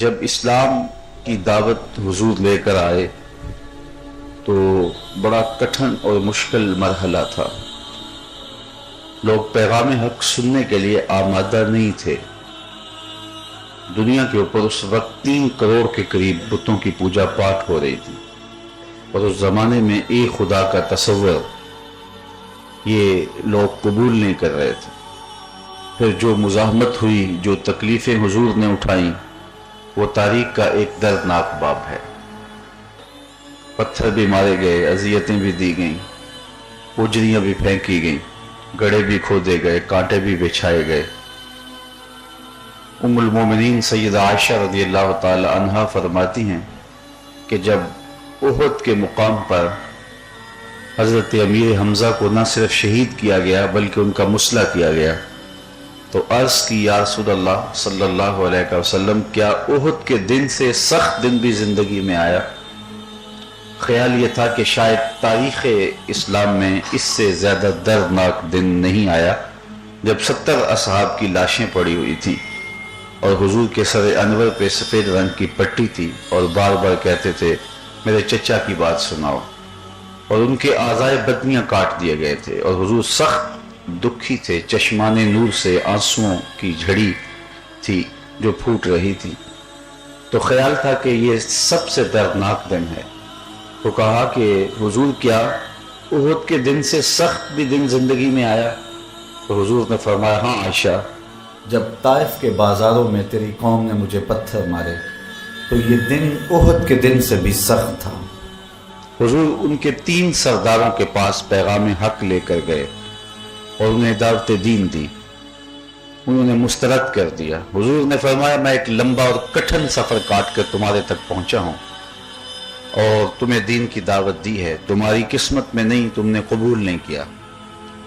جب اسلام کی دعوت حضور لے کر آئے تو بڑا کٹھن اور مشکل مرحلہ تھا. لوگ پیغام حق سننے کے لیے آمادہ نہیں تھے. دنیا کے اوپر اس وقت 3 کروڑ کے قریب بتوں کی پوجا پاٹ ہو رہی تھی، اور اس زمانے میں ایک خدا کا تصور یہ لوگ قبول نہیں کر رہے تھے. پھر جو مزاحمت ہوئی، جو تکلیفیں حضور نے اٹھائیں، وہ تاریخ کا ایک دردناک باب ہے. پتھر بھی مارے گئے، اذیتیں بھی دی گئیں، اجریاں بھی پھینکی گئیں، گڑھے بھی کھودے گئے، کانٹے بھی بچھائے گئے. ام المومنین سیدہ عائشہ رضی اللہ تعالی عنہا فرماتی ہیں کہ جب احد کے مقام پر حضرت امیر حمزہ کو نہ صرف شہید کیا گیا بلکہ ان کا مسلح کیا گیا تو عرض کی یا رسول اللہ صلی اللہ علیہ وسلم، کیا احد کے دن سے سخت دن بھی زندگی میں آیا؟ خیال یہ تھا کہ شاید تاریخ اسلام میں اس سے زیادہ دردناک دن نہیں آیا جب 70 اصحاب کی لاشیں پڑی ہوئی تھیں اور حضور کے سر انور پہ سفید رنگ کی پٹی تھی، اور بار بار کہتے تھے میرے چچا کی بات سناؤ، اور ان کے اعضائے بدنیاں کاٹ دیے گئے تھے، اور حضور سخت دکھی تھے. چشمان نور سے آنسوؤں کی جھڑی تھی جو پھوٹ رہی تھی. تو خیال تھا کہ یہ سب سے دردناک دن ہے. تو کہا کہ حضور کیا احد کے دن سے سخت بھی دن زندگی میں آیا؟ تو حضور نے فرمایا ہاں عائشہ، جب طائف کے بازاروں میں تیری قوم نے مجھے پتھر مارے تو یہ دن احد کے دن سے بھی سخت تھا. حضور ان کے 3 سرداروں کے پاس پیغام حق لے کر گئے اور انہیں دعوت دین دی. انہوں نے مسترد کر دیا. حضور نے فرمایا میں ایک لمبا اور کٹھن سفر کاٹ کر تمہارے تک پہنچا ہوں اور تمہیں دین کی دعوت دی ہے. تمہاری قسمت میں نہیں، تم نے قبول نہیں کیا.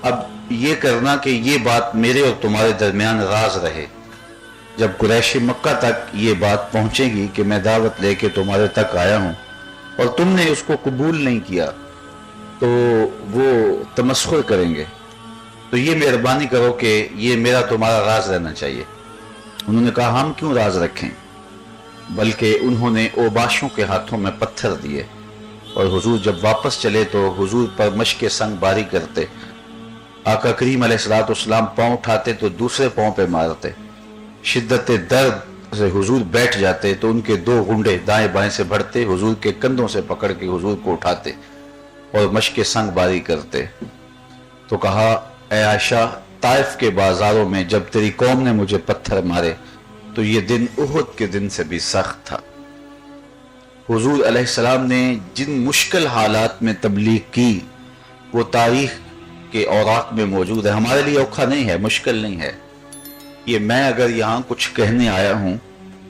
اب یہ کرنا کہ یہ بات میرے اور تمہارے درمیان راز رہے. جب قریش مکہ تک یہ بات پہنچے گی کہ میں دعوت لے کے تمہارے تک آیا ہوں اور تم نے اس کو قبول نہیں کیا تو وہ تمسخر کریں گے. تو یہ مہربانی کرو کہ یہ میرا تمہارا راز رہنا چاہیے. انہوں نے کہا ہم کیوں راز رکھیں؟ بلکہ انہوں نے اوباشوں کے ہاتھوں میں پتھر دیے، اور حضور جب واپس چلے تو حضور پر مشق سنگ باری کرتے. آقا کریم علیہ السلام پاؤں اٹھاتے تو دوسرے پاؤں پہ مارتے. شدت درد سے حضور بیٹھ جاتے تو ان کے 2 گھنڈے دائیں بائیں سے بڑھتے، حضور کے کندھوں سے پکڑ کے حضور کو اٹھاتے اور مشق سنگ باری کرتے. تو کہا اے عائشہ، طائف کے بازاروں میں جب تیری قوم نے مجھے پتھر مارے تو یہ دن احد کے دن سے بھی سخت تھا. حضور علیہ السلام نے جن مشکل حالات میں تبلیغ کی وہ تاریخ کے اوراق میں موجود ہے. ہمارے لیے اوکھا نہیں ہے، مشکل نہیں ہے. یہ میں اگر یہاں کچھ کہنے آیا ہوں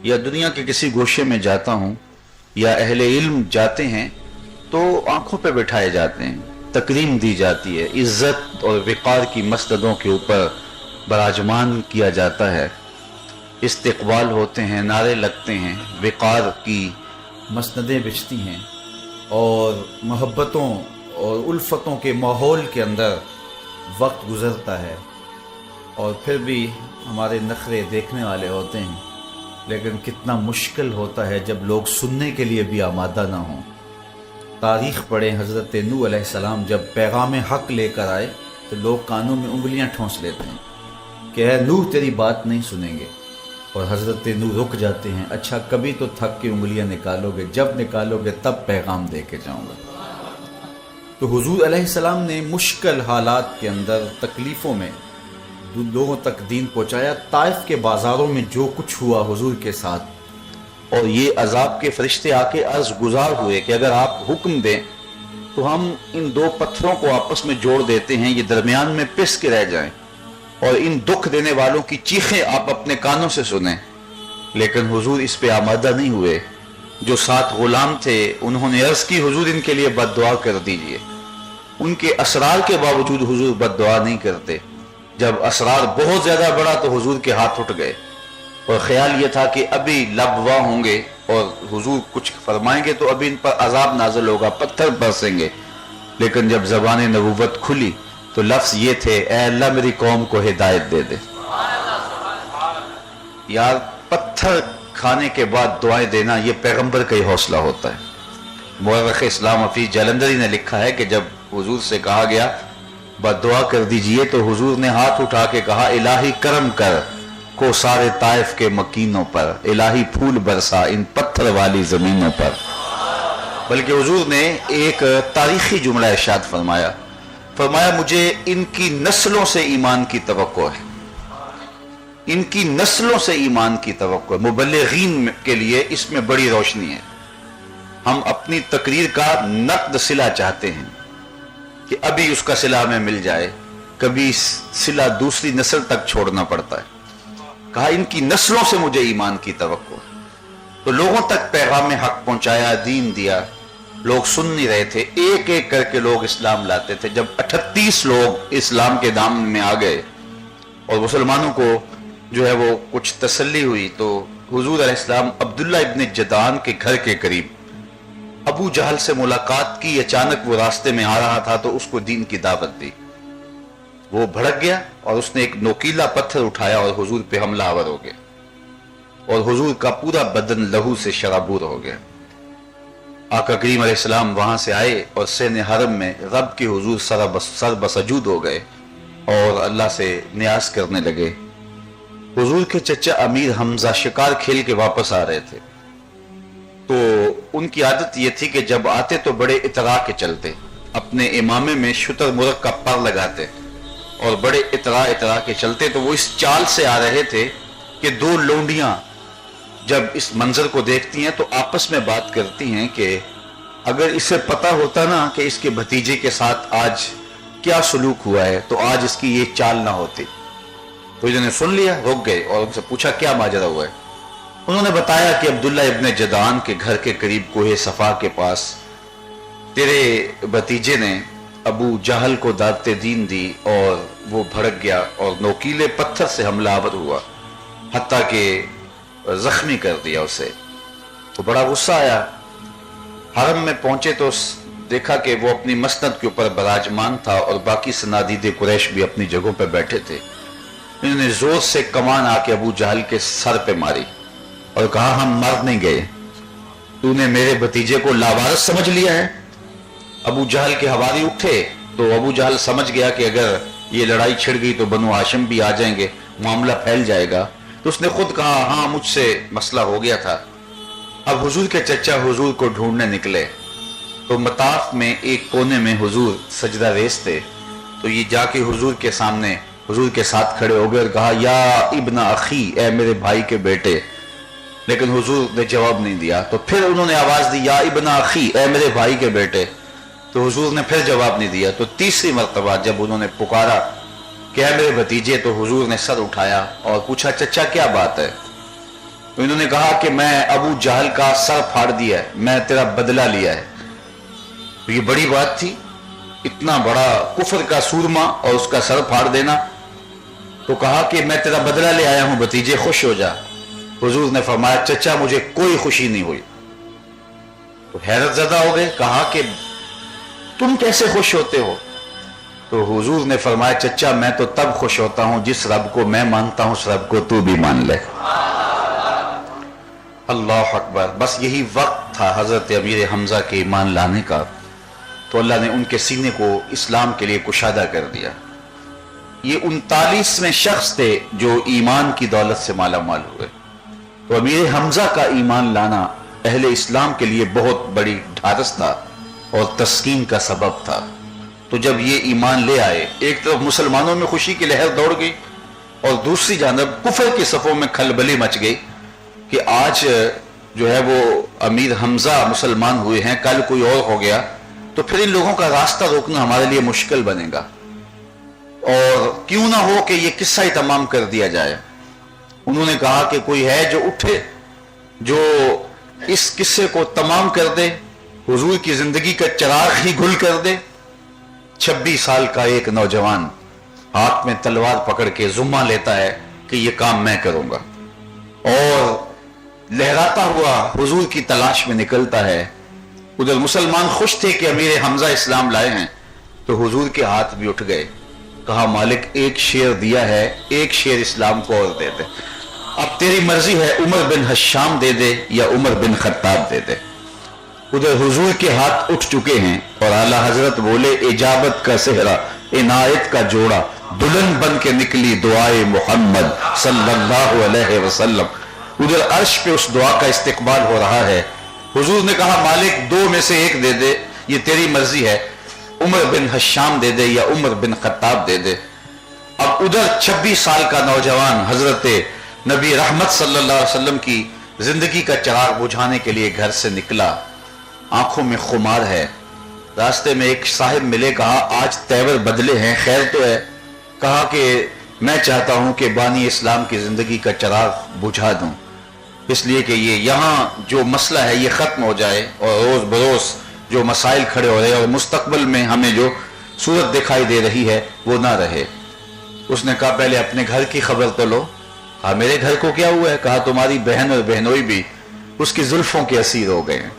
یا دنیا کے کسی گوشے میں جاتا ہوں یا اہل علم جاتے ہیں تو آنکھوں پہ بٹھائے جاتے ہیں، تکریم دی جاتی ہے، عزت اور وقار کی مسندوں کے اوپر براجمان کیا جاتا ہے، استقبال ہوتے ہیں، نعرے لگتے ہیں، وقار کی مسندیں بچتی ہیں، اور محبتوں اور الفتوں کے ماحول کے اندر وقت گزرتا ہے. اور پھر بھی ہمارے نخرے دیکھنے والے ہوتے ہیں. لیکن کتنا مشکل ہوتا ہے جب لوگ سننے کے لیے بھی آمادہ نہ ہوں. تاریخ پڑھیں، حضرت نوح علیہ السلام جب پیغام حق لے کر آئے تو لوگ کانوں میں انگلیاں ٹھونس لیتے ہیں کہ اے نوح تیری بات نہیں سنیں گے، اور حضرت نوح رک جاتے ہیں. اچھا کبھی تو تھک کے انگلیاں نکالو گے، جب نکالو گے تب پیغام دے کے جاؤں گا. تو حضور علیہ السلام نے مشکل حالات کے اندر، تکلیفوں میں لوگوں تک دین پہنچایا. طائف کے بازاروں میں جو کچھ ہوا حضور کے ساتھ، اور یہ عذاب کے فرشتے آ کے عرض گزار ہوئے کہ اگر آپ حکم دیں تو ہم ان 2 پتھروں کو آپس میں جوڑ دیتے ہیں، یہ درمیان میں پس کے رہ جائیں، اور ان دکھ دینے والوں کی چیخیں آپ اپنے کانوں سے سنیں. لیکن حضور اس پہ آمادہ نہیں ہوئے. جو 7 غلام تھے انہوں نے عرض کی حضور ان کے لیے بد دعا کر دیجئے. ان کے اسرار کے باوجود حضور بد دعا نہیں کرتے. جب اسرار بہت زیادہ بڑھا تو حضور کے ہاتھ اٹھ گئے، اور خیال یہ تھا کہ ابھی لبوا ہوں گے اور حضور کچھ فرمائیں گے تو ابھی ان پر عذاب نازل ہوگا، پتھر برسیں گے. لیکن جب زبان نبوت کھلی تو لفظ یہ تھے اے اللہ میری قوم کو ہدایت دے دے. یار پتھر کھانے کے بعد دعائیں دینا یہ پیغمبر کا ہی حوصلہ ہوتا ہے۔ مورخ اسلام حفیظ جلندری نے لکھا ہے کہ جب حضور سے کہا گیا بد دعا کر دیجئے تو حضور نے ہاتھ اٹھا کے کہا الہی کرم کر کو سارے طائف کے مکینوں پر، الہی پھول برسا ان پتھر والی زمینوں پر۔ بلکہ حضور نے ایک تاریخی جملہ ارشاد فرمایا مجھے ان کی نسلوں سے ایمان کی توقع ہے، ان کی نسلوں سے ایمان کی توقع ہے۔ مبلغین کے لیے اس میں بڑی روشنی ہے۔ ہم اپنی تقریر کا نقد صلہ چاہتے ہیں کہ ابھی اس کا صلہ ہمیں مل جائے، کبھی صلہ دوسری نسل تک چھوڑنا پڑتا ہے۔ کہا ان کی نسلوں سے مجھے ایمان کی توقع ہے۔ تو لوگوں تک پیغام حق پہنچایا، دین دیا، لوگ سن نہیں رہے تھے، ایک ایک کر کے لوگ اسلام لاتے تھے۔ جب 38 لوگ اسلام کے دامن میں آ گئے اور مسلمانوں کو جو ہے وہ کچھ تسلی ہوئی، تو حضور علیہ السلام عبداللہ ابن جدعان کے گھر کے قریب ابو جہل سے ملاقات کی۔ اچانک وہ راستے میں آ رہا تھا تو اس کو دین کی دعوت دی۔ وہ بھڑک گیا اور اس نے ایک نوکیلا پتھر اٹھایا اور حضور پہ حملہ آور ہو گیا، اور حضور کا پورا بدن لہو سے شرابور ہو گیا۔ آقا کریم علیہ السلام وہاں سے آئے اور سین حرم میں رب کے حضور سر بسجود ہو گئے اور اللہ سے نیاز کرنے لگے۔ حضور کے چچا امیر حمزہ شکار کھیل کے واپس آ رہے تھے، تو ان کی عادت یہ تھی کہ جب آتے تو بڑے اتراء کے چلتے، اپنے امامے میں شتر مرغ کا پر لگاتے اور بڑے اتراء کے چلتے۔ تو وہ اس چال سے آ رہے تھے کہ دو لونڈیاں جب اس منظر کو دیکھتی ہیں تو آپس میں بات کرتی ہیں کہ اگر اسے پتا ہوتا نا کہ اس کے بھتیجے کے ساتھ آج کیا سلوک ہوا ہے تو آج اس کی یہ چال نہ ہوتی۔ تو انہوں نے سن لیا، رک گئے اور ان سے پوچھا کیا ماجرا ہوا ہے۔ انہوں نے بتایا کہ عبداللہ ابن جدعان کے گھر کے قریب کوہ صفا کے پاس تیرے بھتیجے نے ابو جہل کو دعوت دین دی اور وہ بھڑک گیا اور نوکیلے پتھر سے حملہ آور ہوا، حتیٰ کہ زخمی کر دیا اسے۔ تو بڑا غصہ آیا۔ حرم میں پہنچے تو دیکھا کہ وہ اپنی مسند کے اوپر براجمان تھا اور باقی صنادید قریش بھی اپنی جگہوں پہ بیٹھے تھے۔ انہوں نے زور سے کمان آ کے ابو جہل کے سر پہ ماری اور کہا ہم مر نہیں گئے، تو نے میرے بھتیجے کو لاوارث سمجھ لیا ہے۔ ابو جہل کے حواری اٹھے تو ابو جہل سمجھ گیا کہ اگر یہ لڑائی چھڑ گئی تو بنو ہاشم بھی آ جائیں گے، معاملہ پھیل جائے گا۔ تو اس نے خود کہا ہاں مجھ سے مسئلہ ہو گیا تھا۔ اب حضور کے چچا حضور کو ڈھونڈنے نکلے تو مطاف میں ایک کونے میں حضور سجدہ ریز تھے، تو یہ جا کے حضور کے سامنے حضور کے ساتھ کھڑے ہو گئے اور کہا یا ابن اخی، اے میرے بھائی کے بیٹے۔ لیکن حضور نے جواب نہیں دیا۔ تو پھر انہوں نے آواز دی یا ابن اخی، اے میرے بھائی کے بیٹے۔ تو حضور نے پھر جواب نہیں دیا۔ تو تیسری مرتبہ جب انہوں نے پکارا کہ اے میرے بھتیجے، تو حضور نے سر اٹھایا اور پوچھا چچا کیا بات ہے؟ تو انہوں نے کہا کہ میں ابو جہل کا سر پھاڑ دیا ہے، میں تیرا بدلہ لیا ہے۔ تو یہ بڑی بات تھی، اتنا بڑا کفر کا سورما اور اس کا سر پھاڑ دینا۔ تو کہا کہ میں تیرا بدلہ لے آیا ہوں بھتیجے، خوش ہو جا۔ حضور نے فرمایا چچا مجھے کوئی خوشی نہیں ہوئی۔ تو حیرت زدہ ہو گئے، کہا کہ تم کیسے خوش ہوتے ہو؟ تو حضور نے فرمایا چچا میں تو تب خوش ہوتا ہوں جس رب کو میں مانتا ہوں اس رب کو تو بھی مان لے۔ اللہ اکبر۔ بس یہی وقت تھا حضرت امیر حمزہ کے ایمان لانے کا، تو اللہ نے ان کے سینے کو اسلام کے لیے کشادہ کر دیا۔ یہ 39ویں شخص تھے جو ایمان کی دولت سے مالا مال ہوئے۔ تو امیر حمزہ کا ایمان لانا اہل اسلام کے لیے بہت بڑی ڈھارس تھا اور تسکین کا سبب تھا۔ تو جب یہ ایمان لے آئے، ایک طرف مسلمانوں میں خوشی کی لہر دوڑ گئی اور دوسری جانب کفر کے صفوں میں کھلبلی مچ گئی کہ آج جو ہے وہ امیر حمزہ مسلمان ہوئے ہیں، کل کوئی اور ہو گیا تو پھر ان لوگوں کا راستہ روکنا ہمارے لیے مشکل بنے گا، اور کیوں نہ ہو کہ یہ قصہ ہی تمام کر دیا جائے۔ انہوں نے کہا کہ کوئی ہے جو اٹھے، جو اس قصے کو تمام کر دے، حضور کی زندگی کا چراغ ہی گل کر دے۔ 26 سال کا ایک نوجوان ہاتھ میں تلوار پکڑ کے ذمہ لیتا ہے کہ یہ کام میں کروں گا، اور لہراتا ہوا حضور کی تلاش میں نکلتا ہے۔ ادھر مسلمان خوش تھے کہ امیر حمزہ اسلام لائے ہیں، تو حضور کے ہاتھ بھی اٹھ گئے۔ کہا مالک ایک شیر دیا ہے، ایک شیر اسلام کو اور دے دے۔ اب تیری مرضی ہے عمر بن حشام دے دے یا عمر بن خطاب دے دے۔ ادھر حضور کے ہاتھ اٹھ چکے ہیں اور اعلیٰ حضرت بولے اجابت کا صحرا عنایت کا جوڑا دلہن بن کے نکلی دعائے محمد صلی اللہ علیہ وسلم۔ ادھر عرش پہ اس دعا کا استقبال ہو رہا ہے۔ حضور نے کہا مالک دو میں سے ایک دے دے، یہ تیری مرضی ہے، عمر بن حشام دے دے یا عمر بن خطاب دے دے۔ اب ادھر 26 سال کا نوجوان حضرت نبی رحمت صلی اللہ علیہ وسلم کی زندگی کا چراغ بجھانے کے لیے گھر سے نکلا، آنکھوں میں خمار ہے۔ راستے میں ایک صاحب ملے، کہا آج تیور بدلے ہیں، خیر تو ہے؟ کہا کہ میں چاہتا ہوں کہ بانی اسلام کی زندگی کا چراغ بجھا دوں، اس لیے کہ یہ یہاں جو مسئلہ ہے یہ ختم ہو جائے اور روز بروز جو مسائل کھڑے ہو رہے ہیں اور مستقبل میں ہمیں جو صورت دکھائی دے رہی ہے وہ نہ رہے۔ اس نے کہا پہلے اپنے گھر کی خبر تو لو۔ کہا میرے گھر کو کیا ہوا ہے؟ کہا تمہاری بہن اور بہنوئی بھی اس کی زلفوں کے اسیر ہو گئے ہیں۔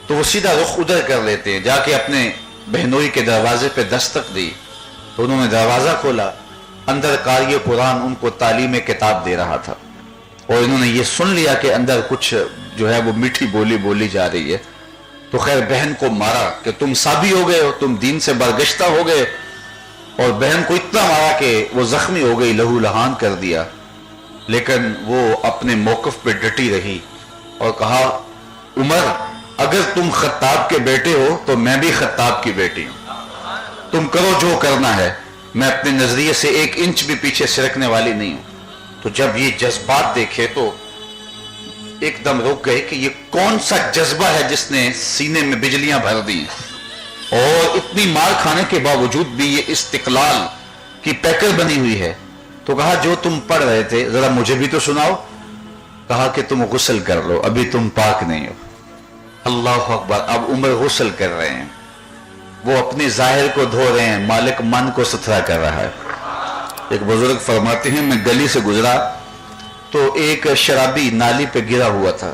تو وہ سیدھا رخ ادھر کر لیتے ہیں، جا کے اپنے بہنوئی کے دروازے پہ دستک دی تو انہوں نے دروازہ کھولا، اندر قاری قرآن ان کو تعلیم کتاب دے رہا تھا اور انہوں نے یہ سن لیا کہ اندر کچھ جو ہے وہ میٹھی بولی بولی جا رہی ہے۔ تو خیر بہن کو مارا کہ تم سابی ہو گئے ہو، تم دین سے برگشتہ ہو گئے، اور بہن کو اتنا مارا کہ وہ زخمی ہو گئی، لہو لہان کر دیا، لیکن وہ اپنے موقف پہ ڈٹی رہی اور کہا عمر اگر تم خطاب کے بیٹے ہو تو میں بھی خطاب کی بیٹی ہوں، تم کرو جو کرنا ہے، میں اپنے نظریے سے 1 انچ بھی پیچھے سرکنے والی نہیں ہوں۔ تو جب یہ جذبات دیکھے تو ایک دم رک گئے کہ یہ کون سا جذبہ ہے جس نے سینے میں بجلیاں بھر دی اور اتنی مار کھانے کے باوجود بھی یہ استقلال کی پیکر بنی ہوئی ہے۔ تو کہا جو تم پڑھ رہے تھے ذرا مجھے بھی تو سناؤ۔ کہا کہ تم غسل کر لو، ابھی تم پاک نہیں ہو۔ اللہ اکبر، اب عمر غسل کر رہے ہیں، وہ اپنے ظاہر کو دھو رہے ہیں، مالک من کو ستھرا کر رہا ہے۔ ایک بزرگ فرماتے ہیں میں گلی سے گزرا تو ایک شرابی نالی پہ گرا ہوا تھا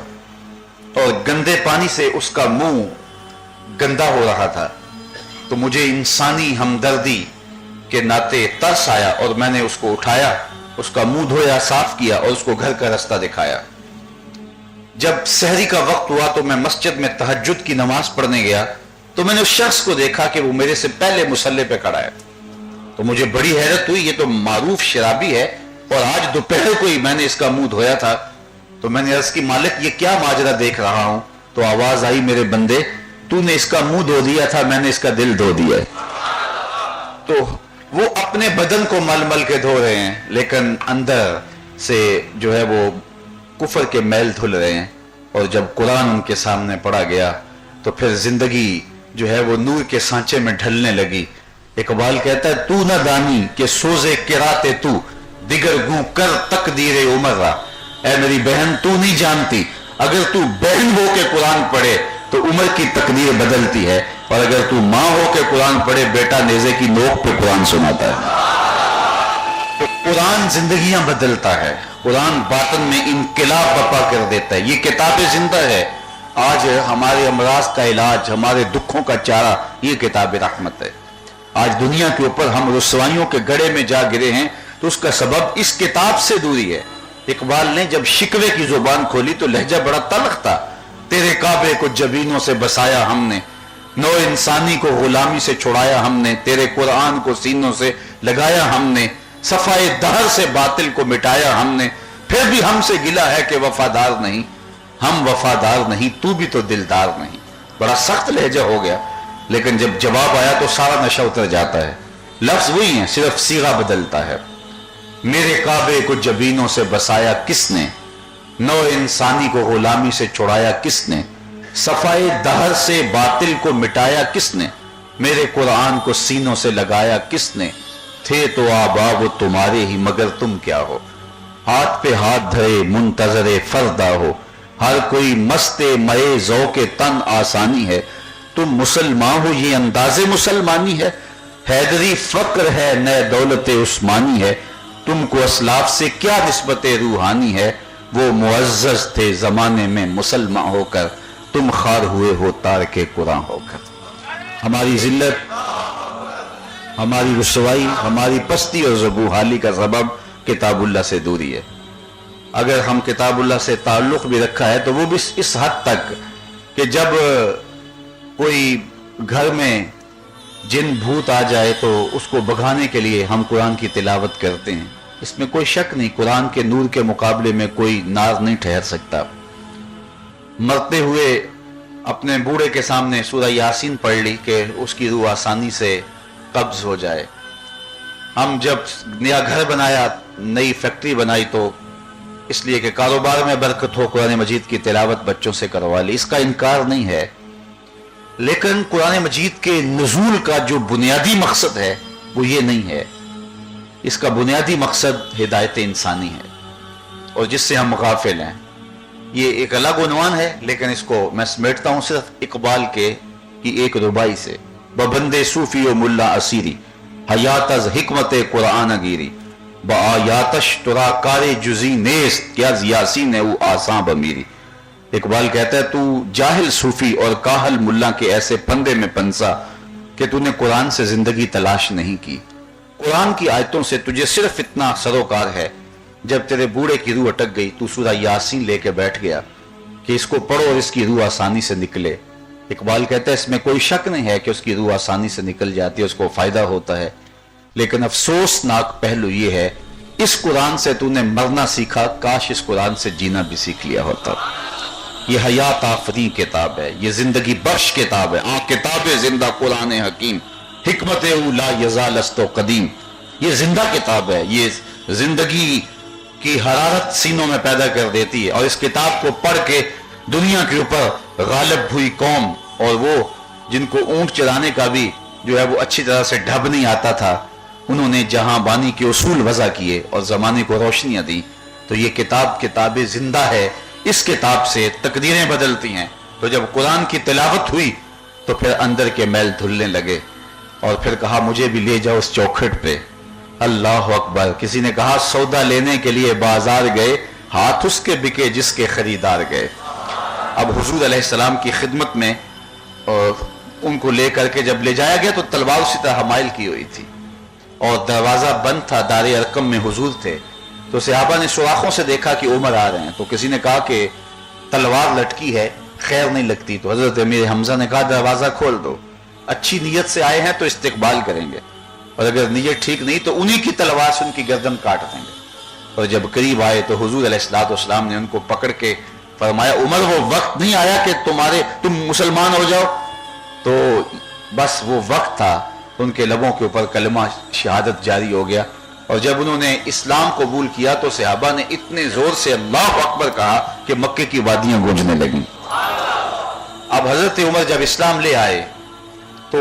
اور گندے پانی سے اس کا منہ گندا ہو رہا تھا، تو مجھے انسانی ہمدردی کے ناطے ترس آیا اور میں نے اس کو اٹھایا، اس کا منہ دھویا، صاف کیا اور اس کو گھر کا رستہ دکھایا۔ جب سحری کا وقت ہوا تو میں مسجد میں تہجد کی نماز پڑھنے گیا تو میں نے اس شخص کو دیکھا کہ وہ میرے سے پہلے مصلی پہ کھڑا ہے، تو مجھے بڑی حیرت ہوئی، یہ تو معروف شرابی ہے اور آج دوپہر کو ہی میں نے اس کا منہ دھویا تھا۔ تو میں نے عرض کی مالک یہ کیا ماجرا دیکھ رہا ہوں؟ تو آواز آئی میرے بندے تو نے اس کا منہ دھو دیا تھا، میں نے اس کا دل دھو دیا ہے۔ تو وہ اپنے بدن کو مل مل کے دھو رہے ہیں لیکن اندر سے جو ہے وہ کفر کے میل دھل رہے ہیں، اور جب قرآن ان کے سامنے پڑھا گیا تو پھر زندگی جو ہے وہ نور کے سانچے میں ڈھلنے لگی۔ اقبال کہتا ہے تو نہ دانی کہ سوزے کراتے تو دیگر گوں کر تقدیر عمر را، اے میری بہن تو نہیں جانتی اگر تو بہن ہو کے قرآن پڑھے تو عمر کی تقدیر بدلتی ہے، اور اگر تو ماں ہو کے قرآن پڑھے بیٹا نیزے کی نوک پہ قرآن سناتا ہے۔ تو قرآن زندگیاں بدلتا ہے، قرآن باطن میں انقلاب برپا کر دیتا ہے، یہ کتاب زندہ ہے۔ آج ہمارے امراض کا علاج، ہمارے دکھوں کا چارہ یہ کتاب رحمت ہے۔ آج دنیا کے اوپر ہم رسوائیوں کے گڑھے میں جا گرے ہیں تو اس کا سبب اس کتاب سے دوری ہے۔ اقبال نے جب شکوے کی زبان کھولی تو لہجہ بڑا تلخ تھا، تیرے کعبے کو جبینوں سے بسایا ہم نے، نو انسانی کو غلامی سے چھڑایا ہم نے، تیرے قرآن کو سینوں سے لگایا ہم نے، صفائے دہر سے باطل کو مٹایا ہم نے، پھر بھی ہم سے گلا ہے کہ وفادار نہیں، ہم وفادار نہیں تو بھی تو دلدار نہیں۔ بڑا سخت لہجہ ہو گیا، لیکن جب جواب آیا تو سارا نشہ اتر جاتا ہے۔ لفظ وہی ہیں، صرف صیغہ بدلتا ہے۔ میرے کعبے کو جبینوں سے بسایا کس نے، نو انسانی کو غلامی سے چھڑایا کس نے، صفائے دہر سے باطل کو مٹایا کس نے، میرے قرآن کو سینوں سے لگایا کس نے، تھے تو آبا وہ تمہارے ہی مگر تم کیا ہو، ہاتھ پہ ہاتھ دھرے منتظر فردا ہو، ہر کوئی مست مئے ذوق تن آسانی ہے، تم مسلمان ہو یہ انداز مسلمانی ہے، حیدری فقر ہے نئے دولت عثمانی ہے، تم کو اسلاف سے کیا نسبت روحانی ہے، وہ معزز تھے زمانے میں مسلمان ہو کر، تم خار ہوئے ہو تارک قرآن ہو کر۔ ہماری ذلت، ہماری رسوائی، ہماری پستی اور ذبوحالی کا سبب کتاب اللہ سے دوری ہے۔ اگر ہم کتاب اللہ سے تعلق بھی رکھا ہے تو وہ بھی اس حد تک کہ جب کوئی گھر میں جن بھوت آ جائے تو اس کو بھگانے کے لیے ہم قرآن کی تلاوت کرتے ہیں. اس میں کوئی شک نہیں، قرآن کے نور کے مقابلے میں کوئی نار نہیں ٹھہر سکتا. مرتے ہوئے اپنے بوڑھے کے سامنے سورہ یاسین پڑھ لی کہ اس کی روح آسانی سے قبض ہو جائے. ہم جب نیا گھر بنایا، نئی فیکٹری بنائی تو اس لیے کہ کاروبار میں برکت ہو قرآن مجید کی تلاوت بچوں سے کروا لی، اس کا انکار نہیں ہے. لیکن قرآن مجید کے نزول کا جو بنیادی مقصد ہے وہ یہ نہیں ہے. اس کا بنیادی مقصد ہدایت انسانی ہے اور جس سے ہم غافل ہیں. یہ ایک الگ عنوان ہے لیکن اس کو میں سمیٹتا ہوں صرف اقبال کی ایک ربائی سے. ببندے صوفی و ملا اسیری حیات از حکمت قرآن گیری بآیاتش ترا کار جزی نیست کیا یاسین او آساں بمیری. اقبال کہتا ہے تو جاہل صوفی اور کاہل ملا کے ایسے پندے میں پنسا کہ تو نے قرآن سے زندگی تلاش نہیں کی. قرآن کی آیتوں سے تجھے صرف اتنا سروکار ہے، جب تیرے بوڑھے کی روح اٹک گئی تو سورہ یاسین لے کے بیٹھ گیا کہ اس کو پڑھو اور اس کی روح آسانی سے نکلے. اقبال کہتا ہے اس میں کوئی شک نہیں ہے کہ اس کی روح آسانی سے نکل جاتی ہے، اس کو فائدہ ہوتا ہے. لیکن افسوسناک پہلو یہ ہے اس قرآن سے تو نے مرنا سیکھا، کاش اس قرآن سے جینا بھی سیکھ لیا ہوتا. یہ حیات آفریں کتاب ہے، یہ زندگی بخش کتاب ہے. کتاب زندہ قرآن حکیم حکمت لا یزال است و قدیم. یہ زندہ کتاب ہے، یہ زندگی کی حرارت سینوں میں پیدا کر دیتی ہے. اور اس کتاب کو پڑھ کے دنیا کے اوپر غالب ہوئی قوم اور وہ جن کو اونٹ چرانے کا بھی جو ہے وہ اچھی طرح سے ڈھب نہیں آتا تھا، انہوں نے جہاں بانی کے اصول وضع کیے اور زمانے کو روشنیاں دی. تو یہ کتاب زندہ ہے. اس کتاب سے تقدیریں بدلتی ہیں. تو جب قرآن کی تلاوت ہوئی تو پھر اندر کے میل دھلنے لگے اور پھر کہا مجھے بھی لے جاؤ اس چوکھٹ پہ. اللہ اکبر. کسی نے کہا سودا لینے کے لیے بازار گئے، ہاتھ اس کے بکے جس کے خریدار گئے. اب حضور علیہ السلام کی خدمت میں ان کو لے کر کے جب لے جایا گیا تو تلوار اسی طرح حمائل کی ہوئی تھی اور دروازہ بند تھا. دار ارقم میں حضور تھے تو صحابہ نے سوراخوں سے دیکھا کہ عمر آ رہے ہیں. تو کسی نے کہا کہ تلوار لٹکی ہے، خیر نہیں لگتی. تو حضرت امیر حمزہ نے کہا دروازہ کھول دو، اچھی نیت سے آئے ہیں تو استقبال کریں گے اور اگر نیت ٹھیک نہیں تو انہی کی تلوار سے ان کی گردن کاٹ دیں گے. اور جب قریب آئے تو حضور علیہ السلام نے ان کو پکڑ کے فرمایا عمر وہ وقت نہیں آیا کہ تم مسلمان ہو جاؤ. تو بس وہ وقت تھا. ان کے لبوں کے اوپر کلمہ شہادت جاری ہو گیا اور جب انہوں نے اسلام قبول کیا تو صحابہ نے اتنے زور سے اللہ اکبر کہا کہ مکے کی وادیاں گونجنے لگیں. اب حضرت عمر جب اسلام لے آئے تو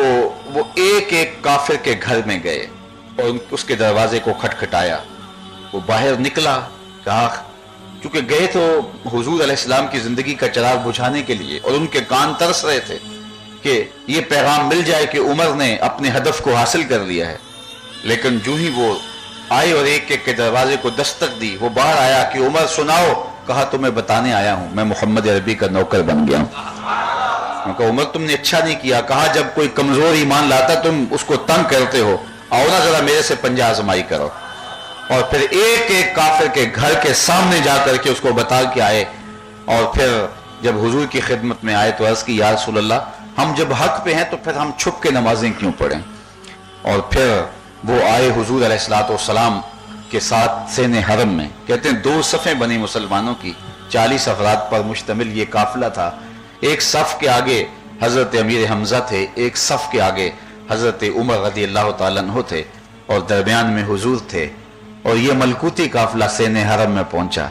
وہ ایک ایک کافر کے گھر میں گئے اور اس کے دروازے کو کھٹکھٹایا. وہ باہر نکلا، کہا چونکہ گئے تو حضور علیہ السلام کی زندگی کا چراغ بجھانے کے لیے اور ان کے کان ترس رہے تھے کہ یہ پیغام مل جائے کہ عمر نے اپنے ہدف کو حاصل کر لیا ہے. لیکن جو ہی وہ آئے اور ایک ایک کے دروازے کو دستک دی، وہ باہر آیا کہ عمر سناؤ. کہا تو میں بتانے آیا ہوں، میں محمد عربی کا نوکر بن گیا ہوں. کہا عمر تم نے اچھا نہیں کیا. کہا جب کوئی کمزور ایمان لاتا تم اس کو تنگ کرتے ہو، آؤ نا ذرا میرے سے پنجہ آزمائی کرو. اور پھر ایک ایک کافر کے گھر کے سامنے جا کر کے اس کو بتا کے آئے. اور پھر جب حضور کی خدمت میں آئے تو عرض کی یا رسول اللہ ہم جب حق پہ ہیں تو پھر ہم چھپ کے نمازیں کیوں پڑھیں. اور پھر وہ آئے حضور علیہ السلام کے ساتھ سین حرم میں. کہتے ہیں 2 صفیں بنی مسلمانوں کی، 40 افراد پر مشتمل یہ قافلہ تھا. ایک صف کے آگے حضرت امیر حمزہ تھے، ایک صف کے آگے حضرت عمر رضی اللہ تعالیٰ عنہ تھے اور درمیان میں حضور تھے. اور یہ ملکوتی قافلہ سین حرم میں پہنچا.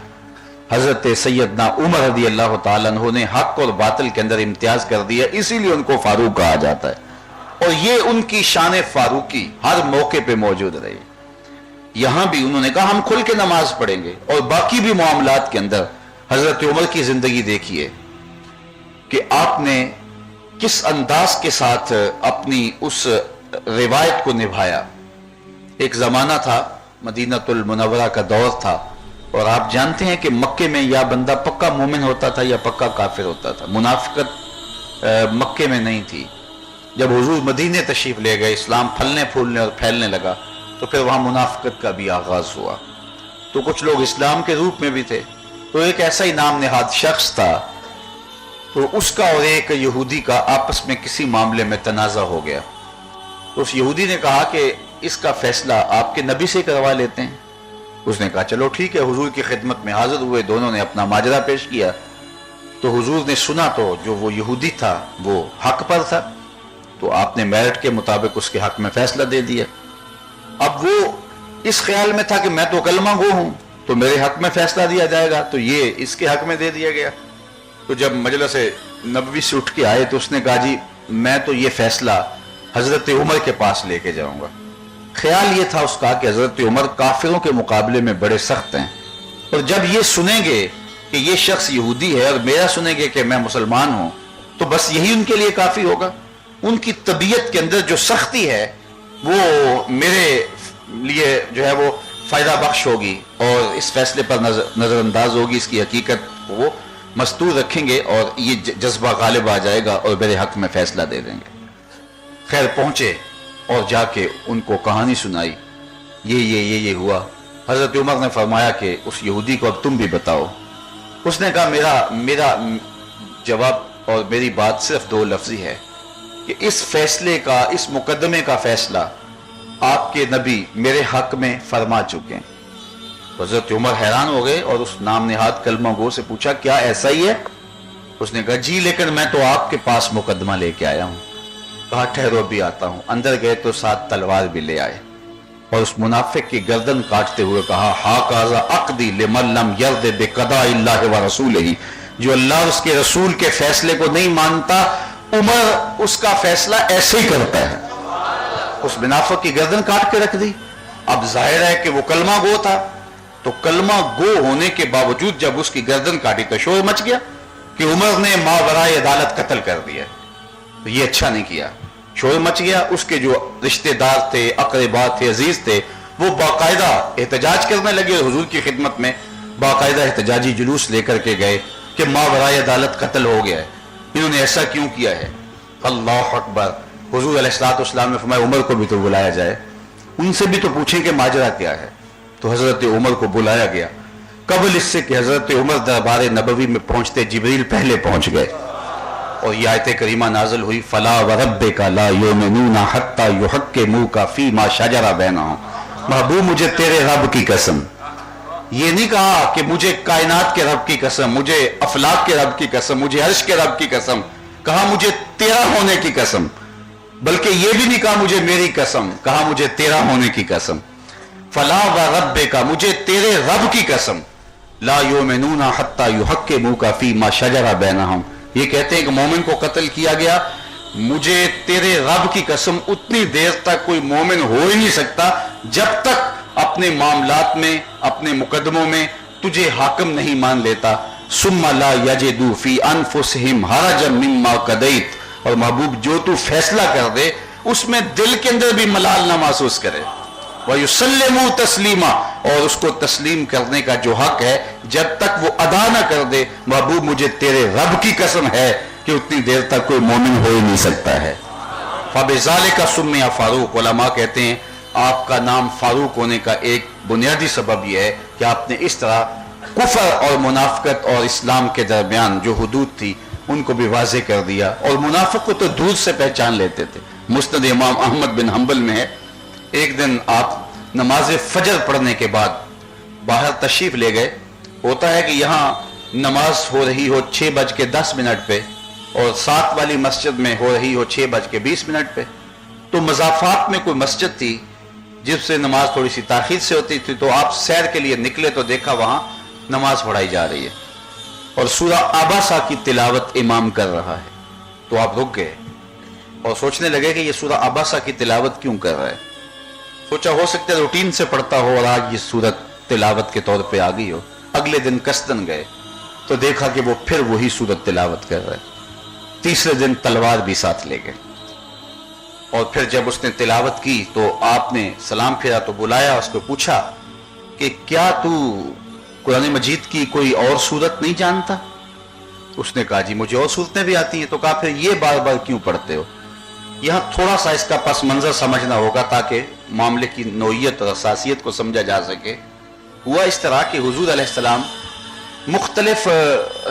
حضرت سیدنا عمر رضی اللہ تعالیٰ عنہ نے حق اور باطل کے اندر امتیاز کر دیا، اسی لیے ان کو فاروق کہا جاتا ہے. اور یہ ان کی شان فاروقی ہر موقع پہ موجود رہی. یہاں بھی انہوں نے کہا ہم کھل کے نماز پڑھیں گے. اور باقی بھی معاملات کے اندر حضرت عمر کی زندگی دیکھیے کہ آپ نے کس انداز کے ساتھ اپنی اس روایت کو نبھایا. ایک زمانہ تھا، مدینہ المنورہ کا دور تھا، اور آپ جانتے ہیں کہ مکے میں یا بندہ پکا مومن ہوتا تھا یا پکا کافر ہوتا تھا. منافقت مکے میں نہیں تھی. جب حضور مدینے تشریف لے گئے، اسلام پھلنے پھولنے اور پھیلنے لگا تو پھر وہاں منافقت کا بھی آغاز ہوا. تو کچھ لوگ اسلام کے روپ میں بھی تھے، تو ایک ایسا ہی نام نہاد شخص تھا، تو اس کا اور ایک یہودی کا آپس میں کسی معاملے میں تنازع ہو گیا۔ تو اس یہودی نے کہا کہ اس کا فیصلہ آپ کے نبی سے کروا لیتے ہیں۔ اس نے کہا چلو ٹھیک ہے، حضور کی خدمت میں حاضر ہوئے، دونوں نے اپنا ماجرا پیش کیا۔ تو حضور نے سنا تو جو وہ یہودی تھا وہ حق پر تھا، تو آپ نے میرٹ کے مطابق اس کے حق میں فیصلہ دے دیا۔ اب وہ اس خیال میں تھا کہ میں تو کلمہ گو ہوں تو میرے حق میں فیصلہ دیا جائے گا، تو یہ اس کے حق میں دے دیا گیا۔ تو جب مجلس نبوی سے اٹھ کے آئے تو اس نے کہا جی میں تو یہ فیصلہ حضرت عمر کے پاس لے کے جاؤں گا۔ خیال یہ تھا اس کا کہ حضرت عمر کافروں کے مقابلے میں بڑے سخت ہیں، اور جب یہ سنیں گے کہ یہ شخص یہودی ہے اور میرا سنیں گے کہ میں مسلمان ہوں تو بس یہی ان کے لیے کافی ہوگا۔ ان کی طبیعت کے اندر جو سختی ہے وہ میرے لیے جو ہے وہ فائدہ بخش ہوگی، اور اس فیصلے پر نظر انداز ہوگی، اس کی حقیقت وہ مستور رکھیں گے اور یہ جذبہ غالب آ جائے گا اور میرے حق میں فیصلہ دے دیں گے۔ خیر پہنچے اور جا کے ان کو کہانی سنائی، یہ ہوا۔ حضرت عمر نے فرمایا کہ اس یہودی کو اب تم بھی بتاؤ۔ اس نے کہا میرا جواب اور میری بات صرف دو لفظی ہے کہ اس فیصلے کا، اس مقدمے کا فیصلہ آپ کے نبی میرے حق میں فرما چکے ہیں۔ حضرت عمر حیران ہو گئے اور اس نام نہاد کلمہ گو سے پوچھا کیا ایسا ہی ہے؟ اس نے کہا جی لیکن میں تو آپ کے پاس مقدمہ لے کے آیا ہوں۔ کہا ٹھہرو بھی آتا ہوں۔ اندر گئے تو ساتھ تلوار بھی لے آئے اور اس منافق کی گردن کاٹتے ہوئے کہا ہاکذا عقدی لمن لم یرض بقضاء اللہ ورسولہ، جو اللہ اور اس کے رسول کے فیصلے کو نہیں مانتا عمر اس کا فیصلہ ایسے ہی کرتا ہے۔ اس منافق کی گردن کاٹ کے رکھ دی۔ اب ظاہر ہے کہ وہ کلمہ گو تھا، تو کلمہ گو ہونے کے باوجود جب اس کی گردن کاٹی تو شور مچ گیا کہ عمر نے ماورائے عدالت قتل کر دیا، تو یہ اچھا نہیں کیا۔ شور مچ گیا، اس کے جو رشتہ دار تھے، اقربا تھے، عزیز تھے، وہ باقاعدہ احتجاج کرنے لگے، حضور کی خدمت میں باقاعدہ احتجاجی جلوس لے کر کے گئے کہ ماورائے عدالت قتل ہو گیا ہے، انہوں نے ایسا کیوں کیا ہے؟ اللہ اکبر۔ حضور علیہ السلام نے فرمایا عمر کو بھی تو بلایا جائے، ان سے بھی تو پوچھیں کہ ماجرا کیا ہے۔ تو حضرت عمر کو بلایا گیا۔ قبل اس سے کہ حضرت عمر دربار نبوی میں پہنچتے جبریل پہلے پہنچ گئے اور یہ آیت کریمہ نازل ہوئی فلا وربک لا یؤمنون حتی یحکموک فیما شجر بینہم۔ محبوب مجھے تیرے رب کی قسم، یہ نہیں کہا کہ مجھے کائنات کے رب کی قسم، مجھے افلاک کے رب کی قسم، مجھے عرش کے رب کی قسم، کہا مجھے تیرا ہونے کی قسم، بلکہ یہ بھی نہیں کہا مجھے میری قسم، کہا مجھے تیرا ہونے کی قسم۔ فلا وربک، مجھے تیرے رب کی قسم، لا یؤمنون حتی یحکموک فیما شجر بینہم، یہ کہتے ہیں کہ مومن کو قتل کیا گیا، مجھے تیرے رب کی قسم اتنی دیر تک کوئی مومن ہو ہی نہیں سکتا جب تک اپنے معاملات میں، اپنے مقدموں میں تجھے حاکم نہیں مان لیتا۔ ثم لا یجدوا فی انفسہم حرجا مما قضیت، اور محبوب جو تو فیصلہ کر دے اس میں دل کے اندر بھی ملال نہ محسوس کرے، وَيُسَلِّمُوا تَسْلِيمًا، اور اس کو تسلیم کرنے کا جو حق ہے جب تک وہ ادا نہ کر دے، محبوب مجھے تیرے رب کی قسم ہے کہ اتنی دیر تک کوئی مومن ہو ہی نہیں سکتا ہے۔ فَبِذَلِكَ سُمِّيَ فاروق، علماء کہتے ہیں آپ کا نام فاروق ہونے کا ایک بنیادی سبب یہ ہے کہ آپ نے اس طرح کفر اور منافقت اور اسلام کے درمیان جو حدود تھی ان کو بھی واضح کر دیا، اور منافق کو تو دور سے پہچان لیتے تھے۔ مسند امام احمد بن حنبل میں ہے، ایک دن آپ نماز فجر پڑھنے کے بعد باہر تشریف لے گئے۔ ہوتا ہے کہ یہاں نماز ہو رہی ہو 6:10 پہ اور ساتھ والی مسجد میں ہو رہی ہو 6:20 پہ، تو مضافات میں کوئی مسجد تھی جس سے نماز تھوڑی سی تاخیر سے ہوتی تھی، تو آپ سیر کے لیے نکلے تو دیکھا وہاں نماز پڑھائی جا رہی ہے اور سورہ عباسہ کی تلاوت امام کر رہا ہے، تو آپ رک گئے اور سوچنے لگے کہ یہ سورہ عباسہ کی تلاوت کیوں کر رہا ہے۔ سوچا ہو سکتا ہے روٹین سے پڑھتا ہو اور آج یہ سورت تلاوت کے طور پہ آ گئی ہو۔ اگلے دن قصدن گئے تو دیکھا کہ وہ پھر وہی سورت تلاوت کر رہا ہے۔ تیسرے دن تلوار بھی ساتھ لے گئے اور پھر جب اس نے تلاوت کی تو آپ نے سلام پھیرا تو بلایا، اس کو پوچھا کہ کیا تو قرآن مجید کی کوئی اور سورت نہیں جانتا؟ اس نے کہا جی مجھے اور سورتیں بھی آتی ہیں۔ تو کہا پھر یہ بار بار کیوں پڑھتے ہو؟ یہاں تھوڑا سا اس کا پس منظر سمجھنا ہوگا تاکہ معاملے کی نوعیت اور اساسیت کو سمجھا جا سکے۔ ہوا اس طرح کہ حضور علیہ السلام مختلف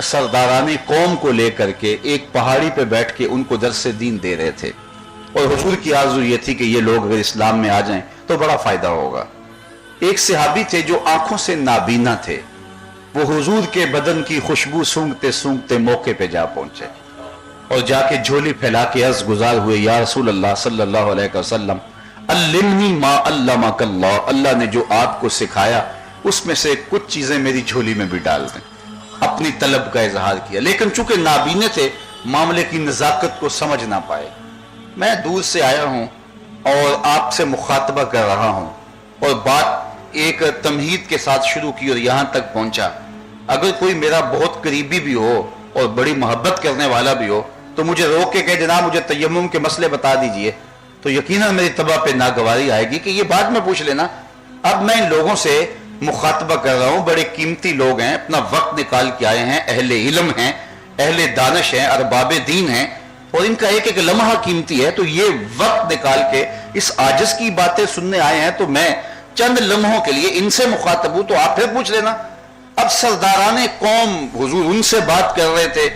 سرداران قوم کو لے کر کے ایک پہاڑی پہ بیٹھ کے ان کو درس دین دے رہے تھے، اور حضور کی آرزو یہ تھی کہ یہ لوگ اگر اسلام میں آ جائیں تو بڑا فائدہ ہوگا۔ ایک صحابی تھے جو آنکھوں سے نابینا تھے، وہ حضور کے بدن کی خوشبو سونگتے سونگتے موقع پہ جا پہنچے اور جا کے جھولی پھیلا کے عرض گزار ہوئے، یا رسول اللہ صلی اللہ علیہ وسلم علمنی ما علمک اللہ، اللہ نے جو آپ کو سکھایا اس میں سے کچھ چیزیں میری جھولی میں بھی ڈال دیں۔ اپنی طلب کا اظہار کیا، لیکن چونکہ نابینے تھے معاملے کی نزاکت کو سمجھ نہ پائے۔ میں دور سے آیا ہوں اور آپ سے مخاطبہ کر رہا ہوں، اور بات ایک تمہید کے ساتھ شروع کی اور یہاں تک پہنچا۔ اگر کوئی میرا بہت قریبی بھی ہو اور بڑی محبت کرنے والا بھی ہو تو مجھے روک کے کہے جناب مجھے تیمم کے مسئلے بتا دیجئے، تو یقیناً میری طبع پہ ناگواری آئے گی کہ یہ بعد میں پوچھ لینا۔ اب میں ان لوگوں سے مخاطبہ کر رہا ہوں، بڑے قیمتی لوگ ہیں، اپنا وقت نکال کے آئے ہیں، اہل علم ہیں، اہل دانش ہیں، ارباب دین ہیں، اور ان کا ایک ایک لمحہ قیمتی ہے، تو یہ وقت نکال کے اس عاجز کی باتیں سننے آئے ہیں، تو میں چند لمحوں کے لیے ان سے مخاطب ہوں، تو آپ پھر پوچھ لینا۔ اب سرداران قوم حضور ان سے بات کر رہے تھے،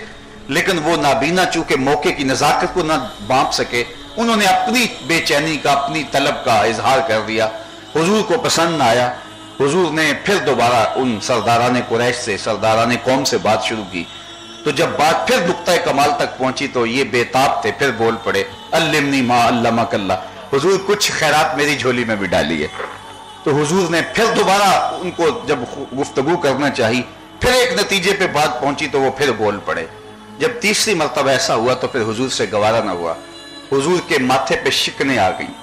لیکن وہ نابینا چونکہ موقع کی نزاکت کو نہ بانپ سکے، انہوں نے اپنی بے چینی کا، اپنی طلب کا اظہار کر دیا۔ حضور کو پسند نہ آیا، حضور نے پھر دوبارہ ان سرداران قریش سے، سرداران قوم سے بات شروع کی۔ تو جب بات پھر نقطہ کمال تک پہنچی تو یہ بے تاب تھے، پھر بول پڑے علمنی ما علمک اللہ، حضور کچھ خیرات میری جھولی میں بھی ڈالیے۔ تو حضور نے پھر دوبارہ ان کو جب گفتگو کرنا چاہی، پھر ایک نتیجے پہ بات پہنچی تو وہ پھر بول پڑے۔ جب تیسری مرتبہ ایسا ہوا تو پھر حضور سے گوارا نہ ہوا، حضور کے ماتھے پہ شکنیں آ گئیں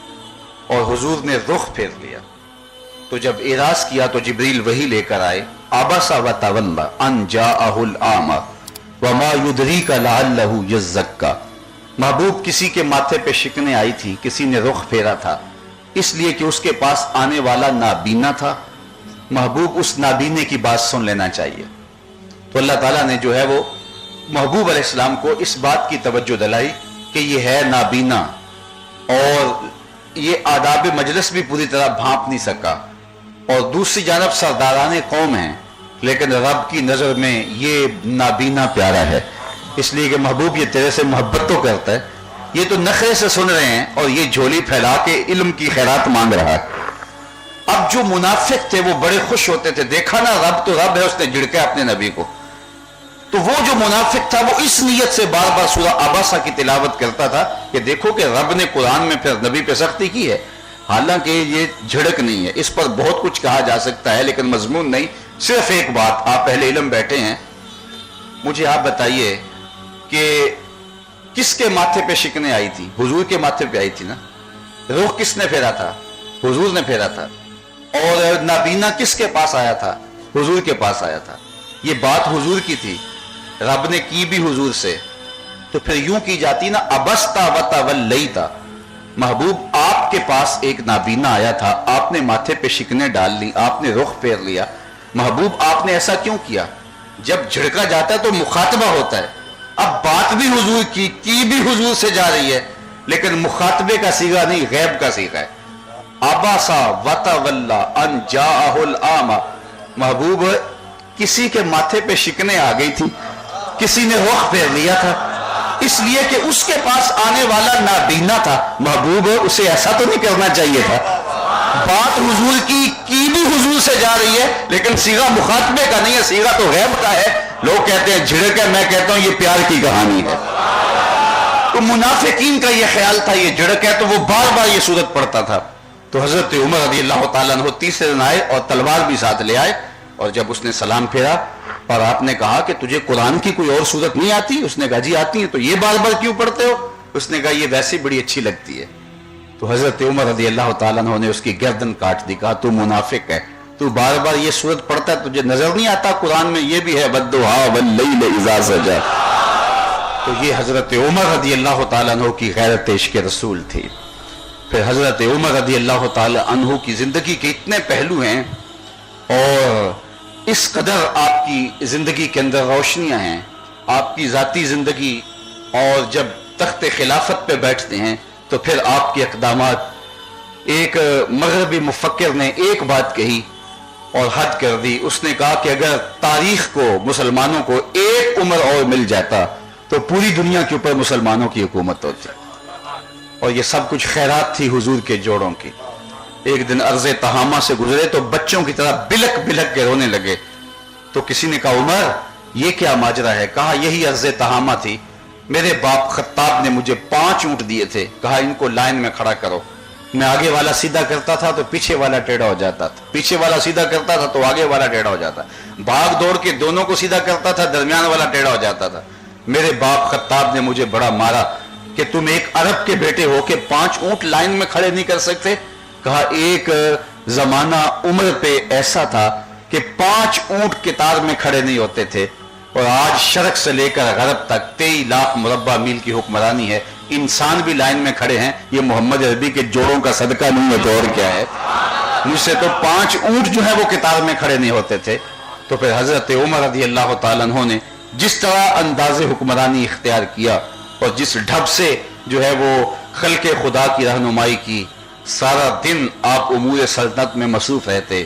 اور حضور نے رخ پھیر لیا۔ تو جب اعراض کیا تو جبریل وحی لے کر آئے، عبس وتولی ان جاءہ الاعمى وما یدریک لعلہ یزکا۔ محبوب کسی کے ماتھے پہ شکنیں آئی تھی، کسی نے رخ پھیرا تھا، اس لیے کہ اس کے پاس آنے والا نابینا تھا۔ محبوب اس نابینے کی بات سن لینا چاہیے۔ تو اللہ تعالیٰ نے جو ہے وہ محبوب علیہ السلام کو اس بات کی توجہ دلائی کہ یہ ہے نابینا، اور یہ آداب مجلس بھی پوری طرح بھانپ نہیں سکا، اور دوسری جانب سرداران قوم ہیں، لیکن رب کی نظر میں یہ نابینا پیارا ہے، اس لیے کہ محبوب یہ تیرے سے محبت تو کرتا ہے، یہ تو نخرے سے سن رہے ہیں اور یہ جھولی پھیلا کے علم کی خیرات مانگ رہا ہے۔ اب جو منافق تھے وہ بڑے خوش ہوتے تھے، دیکھا نا رب تو رب ہے، اس نے جھڑکا اپنے نبی کو۔ تو وہ جو منافق تھا وہ اس نیت سے بار بار سورہ عباسہ کی تلاوت کرتا تھا کہ دیکھو کہ رب نے قرآن میں پھر نبی پہ سختی کی ہے، حالانکہ یہ جھڑک نہیں ہے، اس پر بہت کچھ کہا جا سکتا ہے لیکن مضمون نہیں، صرف ایک بات۔ آپ اہل علم بیٹھے ہیں، مجھے آپ بتائیے کہ کس کے ماتھے پہ شکنیں آئی تھی؟ حضور کے ماتھے پہ آئی تھی نا۔ رخ کس نے پھیرا تھا؟ حضور نے پھیرا تھا۔ اور نابینا کس کے پاس آیا تھا؟ حضور کے پاس آیا تھا۔ یہ بات حضور کی تھی، رب نے کی بھی حضور سے، تو پھر یوں کی جاتی نا ابستا وتولیتا، محبوب آپ کے پاس ایک نابینا آیا تھا، آپ نے ماتھے پہ شکنیں ڈال لی، آپ نے رخ پھیر لیا۔ محبوب آپ نے ایسا کیوں کیا؟ جب جھڑکا جاتا ہے تو مخاطبہ ہوتا ہے، اب بات بھی حضور کی بھی حضور سے جا رہی ہے، لیکن مخاطبے کا صیغہ نہیں، غیب کا صیغہ ہے۔ اباسا وتولی ان جاءہ الاعمى، محبوب کسی کے ماتھے پہ شکنیں آ گئی تھی، کسی نے رخ پھیر لیا تھا، اس لیے کہ اس کے پاس آنے والا نابینا تھا۔ محبوب اسے ایسا تو نہیں کرنا چاہیے تھا۔ بات حضور کی بھی حضور سے جا رہی ہے، لیکن صیغہ مخاطبے کا نہیں ہے، صیغہ تو غیب کا ہے۔ لوگ کہتے ہیں جھڑک ہے، میں کہتا ہوں یہ پیار کی کہانی ہے۔ تو منافقین کا یہ خیال تھا یہ جھڑک ہے، تو وہ بار بار یہ صورت پڑھتا تھا۔ تو حضرت عمر رضی اللہ تعالیٰ عنہ تیسرے دن آئے اور تلوار بھی ساتھ لے آئے، اور جب اس نے سلام پھیرا اور آپ نے کہا کہ تجھے قرآن کی کوئی اور صورت نہیں آتی؟ اس نے کہا جی آتی ہے۔ تو یہ بار بار کیوں پڑھتے ہو؟ اس نے کہا یہ ویسے بڑی اچھی لگتی ہے۔ تو حضرت عمر رضی اللہ تعالیٰ عنہ نے اس کی گردن کاٹ دی، کہا تو منافق ہے، تو بار بار یہ صورت پڑھتا ہے، تجھے نظر نہیں آتا قرآن میں یہ بھی ہے والضحیٰ واللیل اذا سجی؟ تو یہ حضرت عمر رضی اللہ تعالیٰ عنہ کی غیرت عشق رسول تھی۔ پھر حضرت عمر رضی اللہ تعالیٰ عنہ کی زندگی کے اتنے پہلو ہیں، اور اس قدر آپ کی زندگی کے اندر روشنیاں ہیں، آپ کی ذاتی زندگی، اور جب تخت خلافت پہ بیٹھتے ہیں تو پھر آپ کے اقدامات۔ ایک مغربی مفکر نے ایک بات کہی اور حد کر دی. اس نے کہا کہ اگر تاریخ کو مسلمانوں کو ایک عمر اور مل جاتا تو پوری دنیا کے اوپر مسلمانوں کی حکومت ہوتی. اور یہ سب کچھ خیرات تھی حضور کے جوڑوں کی. ایک دن ارض تہامہ سے گزرے تو بچوں کی طرح بلک بلک کے رونے لگے. تو کسی نے کہا عمر یہ کیا ماجرا ہے؟ کہا یہی ارض تہامہ تھی. میرے باپ خطاب نے مجھے 5 اونٹ دیے تھے. کہا ان کو لائن میں کھڑا کرو. میں آگے والا سیدھا کرتا تھا تو پیچھے والا ٹیڑھا ہو جاتا تھا, پیچھے والا سیدھا کرتا تھا تو آگے والا ٹیڑھا ہو جاتا. بھاگ دوڑ کے دونوں کو سیدھا کرتا تھا, درمیان والا ٹیڑھا ہو جاتا تھا. میرے باپ خطاب نے مجھے بڑا مارا کہ تم ایک عرب کے بیٹے ہو کے 5 اونٹ لائن میں کھڑے نہیں کر سکتے. کہا ایک زمانہ عمر پہ ایسا تھا کہ 5 اونٹ قطار میں کھڑے نہیں ہوتے تھے, اور آج شرق سے لے کر غرب تک 23 لاکھ مربع میل کی حکمرانی ہے. انسان بھی لائن میں کھڑے ہیں. یہ محمد عربی کے جوڑوں کا صدقہ نہیں ہے تو اور کیا ہے. مجھ سے تو 5 اونٹ جو ہے وہ قطار میں کھڑے نہیں ہوتے تھے. تو پھر حضرت عمر رضی اللہ تعالیٰ عنہ نے جس طرح انداز حکمرانی اختیار کیا اور جس ڈھب سے جو ہے وہ خلق خدا کی رہنمائی کی, سارا دن آپ امور سلطنت میں مصروف رہتے.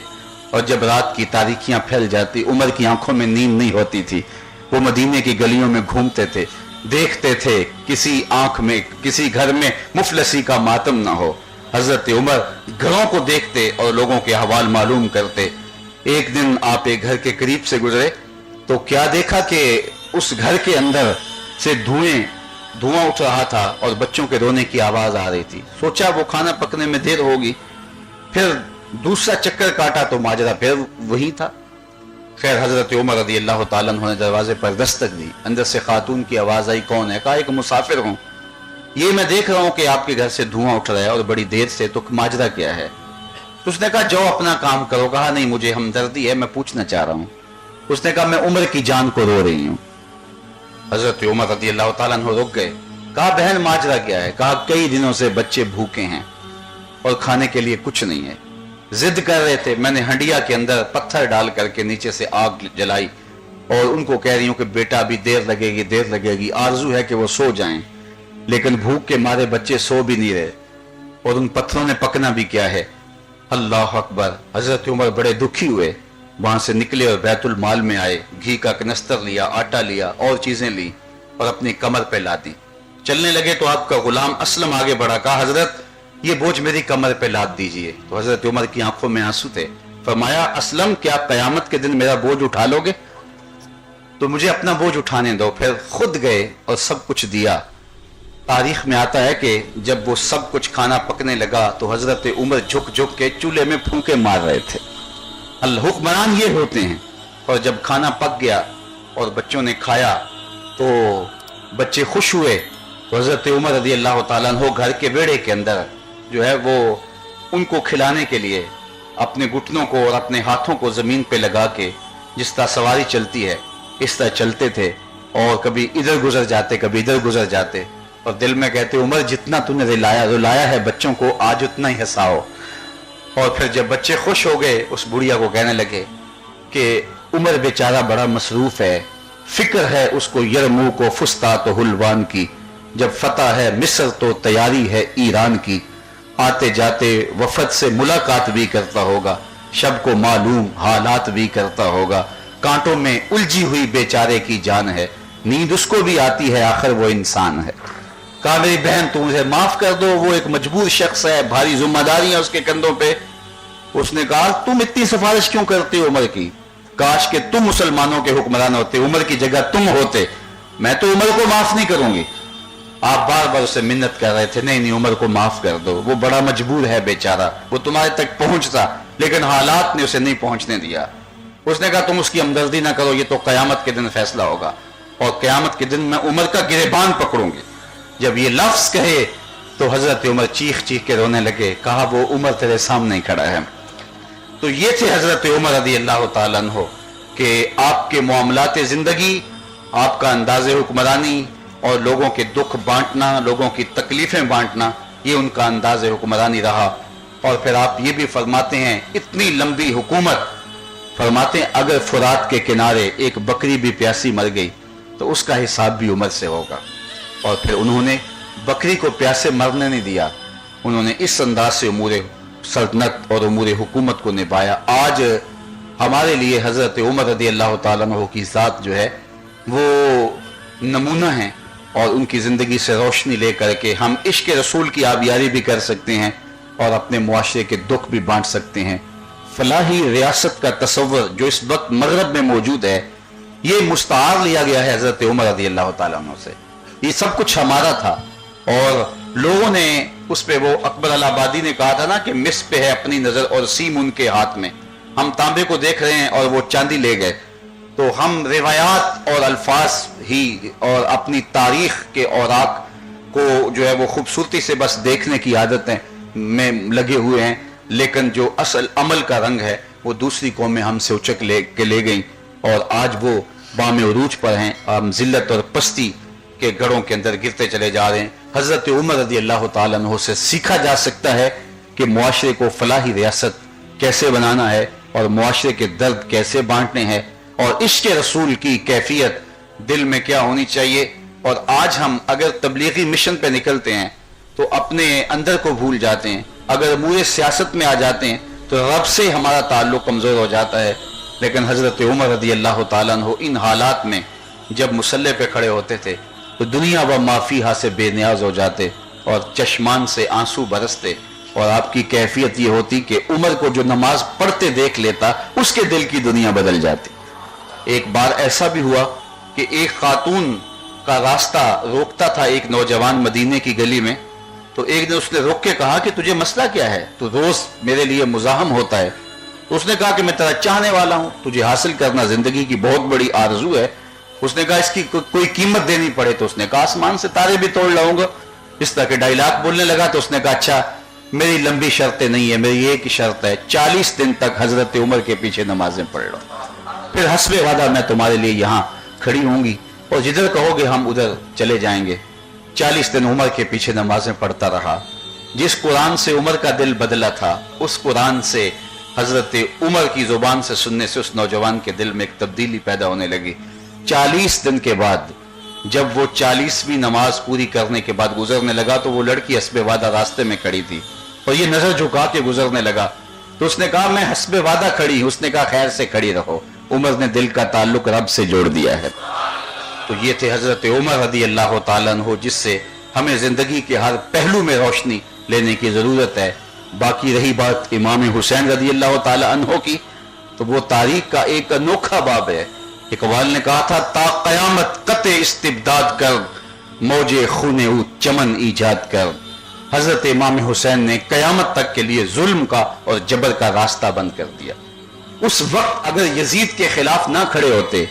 اور جب رات کی تاریکیاں پھیل جاتی, عمر کی آنکھوں میں نیند نہیں ہوتی تھی. وہ مدینے کی گلیوں میں گھومتے تھے, دیکھتے تھے کسی آنکھ میں کسی گھر میں مفلسی کا ماتم نہ ہو. حضرت عمر گھروں کو دیکھتے اور لوگوں کے احوال معلوم کرتے. ایک دن آپ ایک گھر کے قریب سے گزرے تو کیا دیکھا کہ اس گھر کے اندر سے دھواں اٹھ رہا تھا اور بچوں کے رونے کی آواز آ رہی تھی. سوچا وہ کھانا پکنے میں دیر ہوگی. پھر دوسرا چکر کاٹا تو ماجرا پھر وہی تھا. خیر حضرت عمر رضی اللہ تعالیٰ عنہ نے دروازے پر دستک دی. اندر سے خاتون کی آواز آئی, کون ہے؟ کہا ایک مسافر ہوں, یہ میں دیکھ رہا ہوں کہ آپ کے گھر سے دھواں اٹھ رہا ہے اور بڑی دیر سے, تو ماجرا کیا ہے؟ تو اس نے کہا جاؤ اپنا کام کرو. کہا نہیں مجھے ہمدردی ہے, میں پوچھنا چاہ رہا ہوں. اس نے کہا میں عمر کی جان کو رو رہی ہوں. حضرت عمر رضی اللہ تعالیٰ عنہ رک گئے. کہا بہن ماجرا کیا ہے؟ کہا کئی دنوں سے بچے بھوکے ہیں اور کھانے کے لیے کچھ نہیں ہے, ضد کر رہے تھے. میں نے ہنڈیا کے اندر پتھر ڈال کر کے نیچے سے آگ جلائی اور ان کو کہہ رہی ہوں کہ بیٹا ابھی دیر لگے گی. آرزو ہے کہ وہ سو جائیں, لیکن بھوک کے مارے بچے سو بھی نہیں رہے, اور ان پتھروں نے پکنا بھی کیا ہے. اللہ اکبر. حضرت عمر بڑے دکھی ہوئے, وہاں سے نکلے اور بیت المال میں آئے. گھی کا کنستر لیا, آٹا لیا اور چیزیں لی اور اپنی کمر پہ لا دی. چلنے لگے تو آپ کا غلام اسلم آگے بڑھا. کہا حضرت یہ بوجھ میری کمر پہ لاد دیجئے. تو حضرت عمر کی آنکھوں میں آنسو تھے. فرمایا اسلم کیا قیامت کے دن میرا بوجھ اٹھا لو گے؟ تو مجھے اپنا بوجھ اٹھانے دو. پھر خود گئے اور سب کچھ دیا. تاریخ میں آتا ہے کہ جب وہ سب کچھ کھانا پکنے لگا تو حضرت عمر جھک جھک کے چولہے میں پھونکے مار رہے تھے. الحکمران یہ ہوتے ہیں. اور جب کھانا پک گیا اور بچوں نے کھایا تو بچے خوش ہوئے. تو حضرت عمر رضی اللہ تعالیٰ عنہ گھر کے بیڑے کے اندر جو ہے وہ ان کو کھلانے کے لیے اپنے گھٹنوں کو اور اپنے ہاتھوں کو زمین پہ لگا کے جس طرح سواری چلتی ہے اس طرح چلتے تھے, اور کبھی ادھر گزر جاتے کبھی ادھر گزر جاتے, اور دل میں کہتے عمر جتنا تو نے رلایا ہے بچوں کو آج اتنا ہی ہنساؤ. اور پھر جب بچے خوش ہو گئے اس بڑھیا کو کہنے لگے کہ عمر بیچارہ بڑا مصروف ہے, فکر ہے اس کو یرموک و فسطاط و حلوان کی, جب فتح ہے مصر تو تیاری ہے ایران کی, آتے جاتے وفد سے ملاقات بھی کرتا ہوگا, شب کو معلوم حالات بھی کرتا ہوگا, کانٹوں میں الجھی ہوئی بیچارے کی جان ہے, نیند اس کو بھی آتی ہے آخر وہ انسان ہے. کہا میری بہن تم اسے معاف کر دو, وہ ایک مجبور شخص ہے, بھاری ذمہ داریاں اس کے کندھوں پہ. اس نے کہا تم اتنی سفارش کیوں کرتے ہو عمر کی؟ کاش کہ تم مسلمانوں کے حکمران ہوتے, عمر کی جگہ تم ہوتے. میں تو عمر کو معاف نہیں کروں گی. آپ بار بار اسے منت کر رہے تھے نہیں عمر کو معاف کر دو, وہ بڑا مجبور ہے بیچارہ, وہ تمہارے تک پہنچتا لیکن حالات نے اسے نہیں پہنچنے دیا. اس نے کہا تم اس کی ہمدردی نہ کرو, یہ تو قیامت کے دن فیصلہ ہوگا, اور قیامت کے دن میں عمر کا گریبان پکڑوں گی. جب یہ لفظ کہے تو حضرت عمر چیخ چیخ کے رونے لگے. کہا وہ عمر تیرے سامنے کھڑا ہے. تو یہ تھے حضرت عمر رضی اللہ تعالیٰ عنہ کہ آپ کے معاملات زندگی, آپ کا انداز حکمرانی اور لوگوں کے دکھ بانٹنا, لوگوں کی تکلیفیں بانٹنا, یہ ان کا انداز حکمرانی رہا. اور پھر آپ یہ بھی فرماتے ہیں اتنی لمبی حکومت, فرماتے ہیں اگر فرات کے کنارے ایک بکری بھی پیاسی مر گئی تو اس کا حساب بھی عمر سے ہوگا. اور پھر انہوں نے بکری کو پیاسے مرنے نہیں دیا, انہوں نے اس انداز سے امور سلطنت اور امور حکومت کو نبھایا. آج ہمارے لیے حضرت عمر رضی اللہ تعالیٰ عنہ کی ذات جو ہے وہ نمونہ ہیں، اور ان کی زندگی سے روشنی لے کر کے ہم عشق رسول کی آبیاری بھی کر سکتے ہیں اور اپنے معاشرے کے دکھ بھی بانٹ سکتے ہیں۔ فلاحی ریاست کا تصور جو اس وقت مغرب میں موجود ہے، یہ مستعار لیا گیا ہے حضرت عمر رضی اللہ تعالیٰ عنہ سے۔ یہ سب کچھ ہمارا تھا، اور لوگوں نے اس پہ، وہ اکبر الہآبادی نے کہا تھا نا کہ مس پہ ہے اپنی نظر اور سیم ان کے ہاتھ میں، ہم تانبے کو دیکھ رہے ہیں اور وہ چاندی لے گئے۔ تو ہم روایات اور الفاظ ہی اور اپنی تاریخ کے اوراق کو جو ہے وہ خوبصورتی سے بس دیکھنے کی عادتیں میں لگے ہوئے ہیں، لیکن جو اصل عمل کا رنگ ہے وہ دوسری قومیں ہم سے اچک لے گئیں، اور آج وہ بام عروج پر ہیں، ہم ذلت اور پستی کے گڑھوں کے اندر گرتے چلے جا رہے ہیں۔ حضرت عمر رضی اللہ تعالیٰ عنہ سے سیکھا جا سکتا ہے کہ معاشرے کو فلاحی ریاست کیسے بنانا ہے اور معاشرے کے درد کیسے بانٹنے ہیں، اور عشق رسول کی کیفیت دل میں کیا ہونی چاہیے۔ اور آج ہم اگر تبلیغی مشن پہ نکلتے ہیں تو اپنے اندر کو بھول جاتے ہیں، اگر امور سیاست میں آ جاتے ہیں تو رب سے ہمارا تعلق کمزور ہو جاتا ہے۔ لیکن حضرت عمر رضی اللہ تعالیٰ عنہ ان حالات میں جب مسلح پہ کھڑے ہوتے تھے تو دنیا و ما فیہا سے بے نیاز ہو جاتے اور چشمان سے آنسو برستے، اور آپ کی کیفیت یہ ہوتی کہ عمر کو جو نماز پڑھتے دیکھ لیتا اس کے دل کی دنیا بدل جاتی۔ ایک بار ایسا بھی ہوا کہ ایک خاتون کا راستہ روکتا تھا ایک نوجوان مدینے کی گلی میں، تو ایک دن اس نے روک کے کہا کہ تجھے مسئلہ کیا ہے، تو روز میرے لیے مزاحم ہوتا ہے۔ تو اس نے کہا کہ میں تیرا چاہنے والا ہوں، تجھے حاصل کرنا زندگی کی بہت بڑی آرزو ہے۔ اس نے کہا اس کی کوئی قیمت دینی پڑے، تو اس نے کہا آسمان سے تارے بھی توڑ لاؤں گا۔ اس طرح کے ڈائلاگ بولنے لگا تو اس نے کہا اچھا میری لمبی شرطیں نہیں ہے، میری ایک ہی شرط ہے، 40 دن تک حضرت عمر کے پیچھے نمازیں پڑھ لو، پھر حسب وعدہ میں تمہارے لیے یہاں کھڑی ہوں گی اور جدھر کہو گے ہم ادھر چلے جائیں گے۔ 40 دن عمر کے پیچھے نمازیں پڑھتا رہا۔ جس قرآن سے عمر کا دل بدلا تھا، اس قرآن سے حضرت عمر کی زبان سے سننے سے اس نوجوان کے دل میں ایک تبدیلی پیدا ہونے لگی۔ 40 دن کے بعد جب وہ 40ویں نماز پوری کرنے کے بعد گزرنے لگا تو وہ لڑکی حسب وعدہ راستے میں کھڑی تھی اور یہ نظر جھکا کے گزرنے لگا، تو اس نے کہا میں حسب وعدہ کھڑی ہوں۔ اس نے کہا خیر سے کھڑی رہو، عمر نے دل کا تعلق رب سے جوڑ دیا ہے۔ تو یہ تھے حضرت عمر رضی اللہ تعالیٰ عنہ، جس سے ہمیں زندگی کے ہر پہلو میں روشنی لینے کی ضرورت ہے۔ باقی رہی بات امام حسین رضی اللہ تعالیٰ عنہ کی، تو وہ تاریخ کا ایک انوکھا باب ہے۔ اقبال نے کہا تھا تا قیامت قطع استبداد کر، موج خون او چمن ایجاد کر۔ حضرت امام حسین نے قیامت تک کے لیے ظلم کا اور جبر کا راستہ بند کر دیا۔ اس وقت اگر یزید کے خلاف نہ کھڑے ہوتے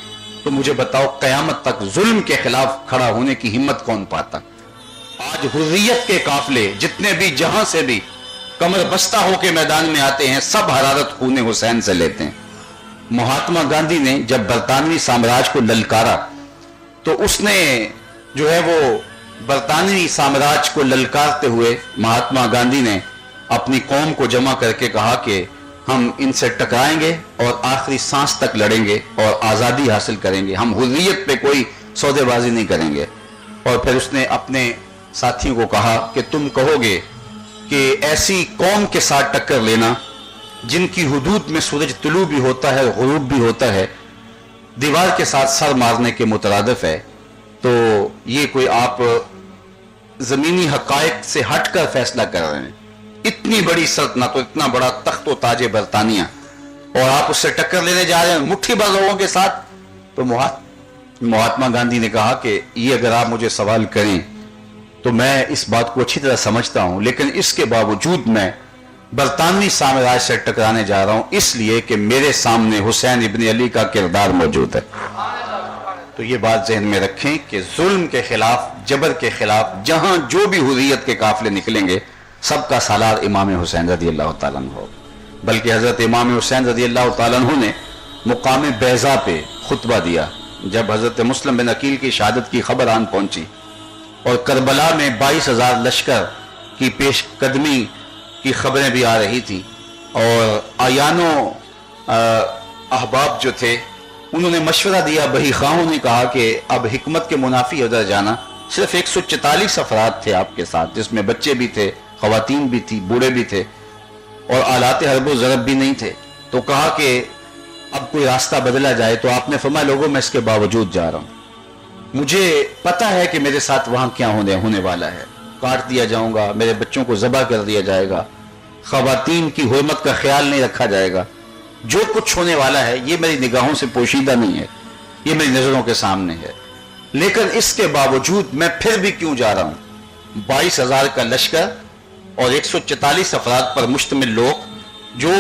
تو مجھے بتاؤ قیامت تک ظلم کے خلاف کھڑا ہونے کی ہمت کون پاتا؟ آج حریت کے قافلے جتنے بھی جہاں سے بھی کمر بستہ ہو کے میدان میں آتے ہیں، سب حرارت خون حسین سے لیتے ہیں۔ مہاتما گاندھی نے جب برطانوی سامراج کو للکارا تو اس نے جو ہے وہ برطانوی سامراج کو للکارتے ہوئے مہاتما گاندھی نے اپنی قوم کو جمع کر کے کہا کہ ہم ان سے ٹکرائیں گے اور آخری سانس تک لڑیں گے اور آزادی حاصل کریں گے، ہم حریت پہ کوئی سودے بازی نہیں کریں گے۔ اور پھر اس نے اپنے ساتھیوں کو کہا کہ تم کہو گے کہ ایسی قوم کے ساتھ ٹکر لینا جن کی حدود میں سورج طلوع بھی ہوتا ہے غروب بھی ہوتا ہے، دیوار کے ساتھ سر مارنے کے مترادف ہے، تو یہ کوئی آپ زمینی حقائق سے ہٹ کر فیصلہ کر رہے ہیں۔ اتنی بڑی سلطنت، اتنا بڑا تخت و تاج برطانیہ، اور آپ اس سے ٹکر لینے جا رہے ہیں مٹھی بھر لوگوں کے ساتھ۔ تو مہاتما گاندھی نے کہا کہ یہ اگر آپ مجھے سوال کریں تو میں اس بات کو اچھی طرح سمجھتا ہوں، لیکن اس کے باوجود میں برطانوی سامراج سے ٹکرانے جا رہا ہوں اس لیے کہ میرے سامنے حسین ابن علی کا کردار موجود ہے۔ تو یہ بات ذہن میں رکھیں کہ ظلم کے خلاف، جبر کے خلاف جہاں جو بھی حریت کے قافلے نکلیں گے، سب کا سالار امام حسین رضی اللہ تعالیٰ عنہ ہو۔ بلکہ حضرت امام حسین رضی اللہ تعالیٰ عنہ نے مقام بیضا پہ خطبہ دیا جب حضرت مسلم بن عقیل کی شہادت کی خبر آن پہنچی، اور کربلا میں 22,000 لشکر کی پیش قدمی کی خبریں بھی آ رہی تھی، اور آیانوں احباب جو تھے انہوں نے مشورہ دیا، بہی خواہوں نے کہا کہ اب حکمت کے منافی ادھر جانا۔ صرف 144 افراد تھے آپ کے ساتھ، جس میں بچے بھی تھے، خواتین بھی تھی، بوڑھے بھی تھے، اور آلات حرب و ضرب بھی نہیں تھے۔ تو کہا کہ اب کوئی راستہ بدلا جائے تو آپ نے فرمایا لوگوں میں اس کے باوجود جا رہا ہوں, مجھے پتا ہے کہ میرے ساتھ وہاں کیا ہونے والا ہے, کاٹ دیا جاؤں گا, میرے بچوں کو ذبح کر دیا جائے گا, خواتین کی حرمت کا خیال نہیں رکھا جائے گا, جو کچھ ہونے والا ہے یہ میری نگاہوں سے پوشیدہ نہیں ہے, یہ میری نظروں کے سامنے ہے, لیکن اس کے باوجود میں پھر بھی کیوں جا رہا ہوں؟ 22,000 کا لشکر اور 144 افراد پر مشتمل لوگ جو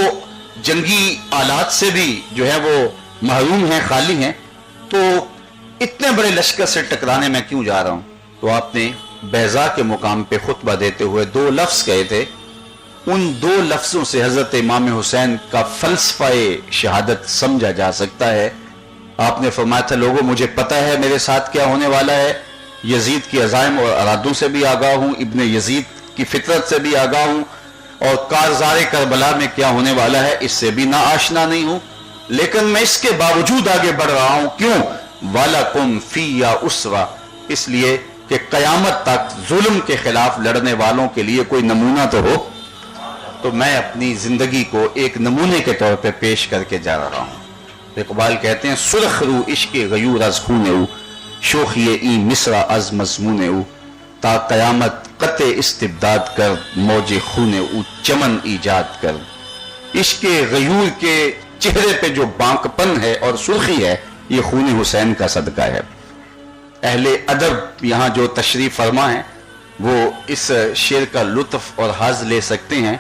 جنگی آلات سے بھی جو ہے وہ محروم ہیں, خالی ہیں, تو اتنے بڑے لشکر سے ٹکرانے میں کیوں جا رہا ہوں؟ تو آپ نے بیضا کے مقام پہ خطبہ دیتے ہوئے 2 لفظ کہے تھے, ان 2 لفظوں سے حضرت امام حسین کا فلسفہ شہادت سمجھا جا سکتا ہے. آپ نے فرمایا تھا لوگوں مجھے پتا ہے میرے ساتھ کیا ہونے والا ہے, یزید کی عزائم اور ارادوں سے بھی آگاہ ہوں, ابن یزید کی فطرت سے بھی آگاہ ہوں, اور کارزار کربلا میں کیا ہونے والا ہے اس سے بھی نا آشنا نہیں ہوں, لیکن میں اس کے باوجود آگے بڑھ رہا ہوں. کیوں؟ وَلَكُمْ فِيَّا أُسْوَةٌ, اس لیے کہ قیامت تک ظلم کے خلاف لڑنے والوں کے لیے کوئی نمونہ تو ہو. تو میں اپنی زندگی کو ایک نمونے کے طور پہ پیش کر کے جا رہا ہوں. اقبال کہتے ہیں سرخ رو عشق غیور از خون او, شوخی ای مصرع از مضمون او, تا قیامت قطع استبداد کر, موج خون او چمن ایجاد کر. عشق غیور کے چہرے پہ جو بانکپن ہے اور سرخی ہے یہ خون حسین کا صدقہ ہے. اہل ادب یہاں جو تشریف فرما ہیں وہ اس شعر کا لطف اور حظ لے سکتے ہیں.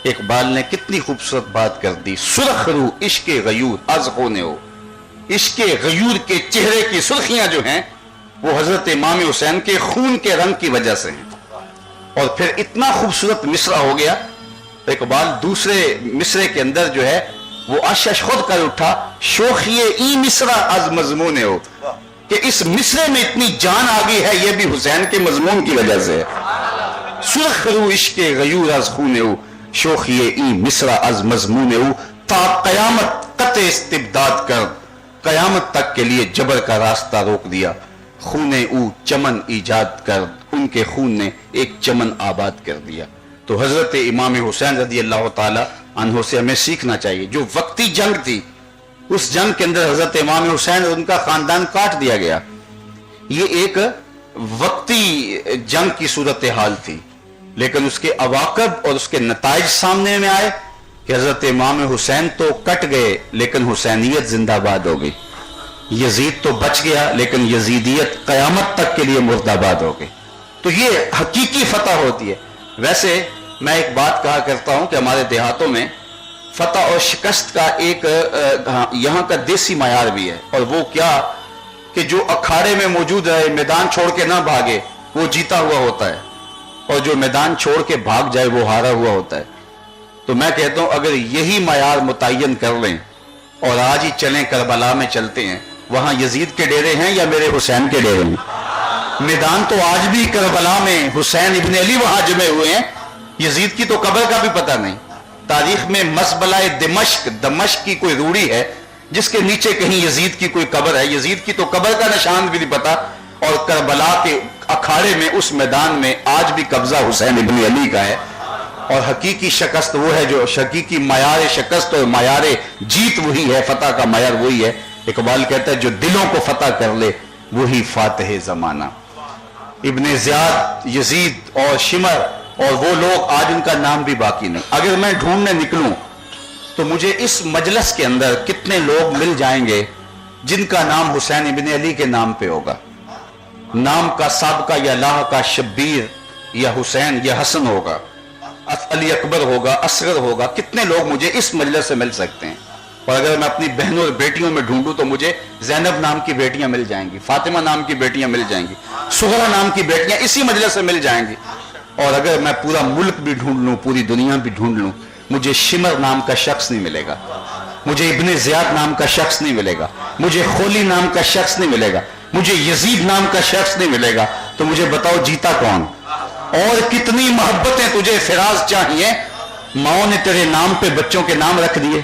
اقبال نے کتنی خوبصورت بات کر دی, سرخ رو عشق غیور از خون او, عشق غیور کے چہرے کی سرخیاں جو ہیں وہ حضرت امام حسین کے خون کے رنگ کی وجہ سے ہیں. اور پھر اتنا خوبصورت مصرع ہو گیا, اقبال دوسرے مصرے کے اندر جو ہے وہ اشش خود کر اٹھا, شوخی ای مصرع از مضمون او, کہ اس مصرے میں اتنی جان آ گئی ہے یہ بھی حسین کے مضمون کی وجہ سے ہے. سرخ رو عشق غیور از خون او, شوخی ای مصرع از مضمون او, تا قیامت قطع استبداد کر, قیامت تک کے لیے جبر کا راستہ روک دیا. خون او چمن ایجاد کر, ان کے خون نے ایک چمن آباد کر دیا. تو حضرت امام حسین رضی اللہ تعالی عنہ سے ہمیں سیکھنا چاہیے. جو وقتی جنگ تھی اس جنگ کے اندر حضرت امام حسین اور ان کا خاندان کاٹ دیا گیا, یہ ایک وقتی جنگ کی صورتحال تھی, لیکن اس کے عواقب اور اس کے نتائج سامنے میں آئے کہ حضرت امام حسین تو کٹ گئے لیکن حسینیت زندہ باد ہو گئی. یزید تو بچ گیا لیکن یزیدیت قیامت تک کے لیے مرد آباد ہو گئی. تو یہ حقیقی فتح ہوتی ہے. ویسے میں ایک بات کہا کرتا ہوں کہ ہمارے دیہاتوں میں فتح اور شکست کا ایک یہاں کا دیسی معیار بھی ہے, اور وہ کیا کہ جو اکھاڑے میں موجود رہے, میدان چھوڑ کے نہ بھاگے, وہ جیتا ہوا ہوتا ہے, اور جو میدان چھوڑ کے بھاگ جائے وہ ہارا ہوا ہوتا ہے. تو میں کہتا ہوں اگر یہی معیار متعین کر لیں اور آج ہی چلیں کربلا میں چلتے ہیں, وہاں یزید کے ڈیرے ہیں یا میرے حسین کے ڈیرے ہیں؟ میدان تو آج بھی کربلا میں حسین ابن علی وہاں جمع ہوئے ہیں, یزید کی تو قبر کا بھی پتہ نہیں. تاریخ میں مزبلہ دمشق کی کوئی روڑی ہے جس کے نیچے کہیں یزید کی کوئی قبر ہے, یزید کی تو قبر کا نشان بھی نہیں پتا, اور کربلا کے اکھاڑے میں اس میدان میں آج بھی قبضہ حسین ابن علی کا ہے. اور حقیقی شکست وہ ہے جو حقیقی معیار شکست اور معیار جیت وہی ہے, فتح کا معیار وہی ہے. اقبال کہتا ہے جو دلوں کو فتح کر لے وہی فاتح زمانہ. ابن زیاد, یزید اور شمر اور وہ لوگ آج ان کا نام بھی باقی نہیں. اگر میں ڈھونڈنے نکلوں تو مجھے اس مجلس کے اندر کتنے لوگ مل جائیں گے جن کا نام حسین ابن علی کے نام پہ ہوگا, نام کا سابقہ یا لاحقہ شبیر یا حسین یا حسن ہوگا, علی اکبر ہوگا, اصغر ہوگا. کتنے لوگ مجھے اس مجلس سے مل سکتے ہیں؟ اور اگر میں اپنی بہنوں اور بیٹیوں میں ڈھونڈوں تو مجھے زینب نام کی بیٹیاں مل جائیں گی, فاطمہ نام کی بیٹیاں مل جائیں گی, سہرا نام کی بیٹیاں اسی مجلس سے مل جائیں گی. اور اگر میں پورا ملک بھی ڈھونڈ لوں, پوری دنیا بھی ڈھونڈ لوں, مجھے شمر نام کا شخص نہیں ملے گا, مجھے ابن زیاد نام کا شخص نہیں ملے گا, مجھے خولی نام کا شخص نہیں ملے گا, مجھے یزید نام کا شخص نہیں ملے گا. تو مجھے بتاؤ جیتا کون؟ اور کتنی محبتیں تجھے فراز چاہیے, ماؤں نے تیرے نام پہ بچوں کے نام رکھ دیے.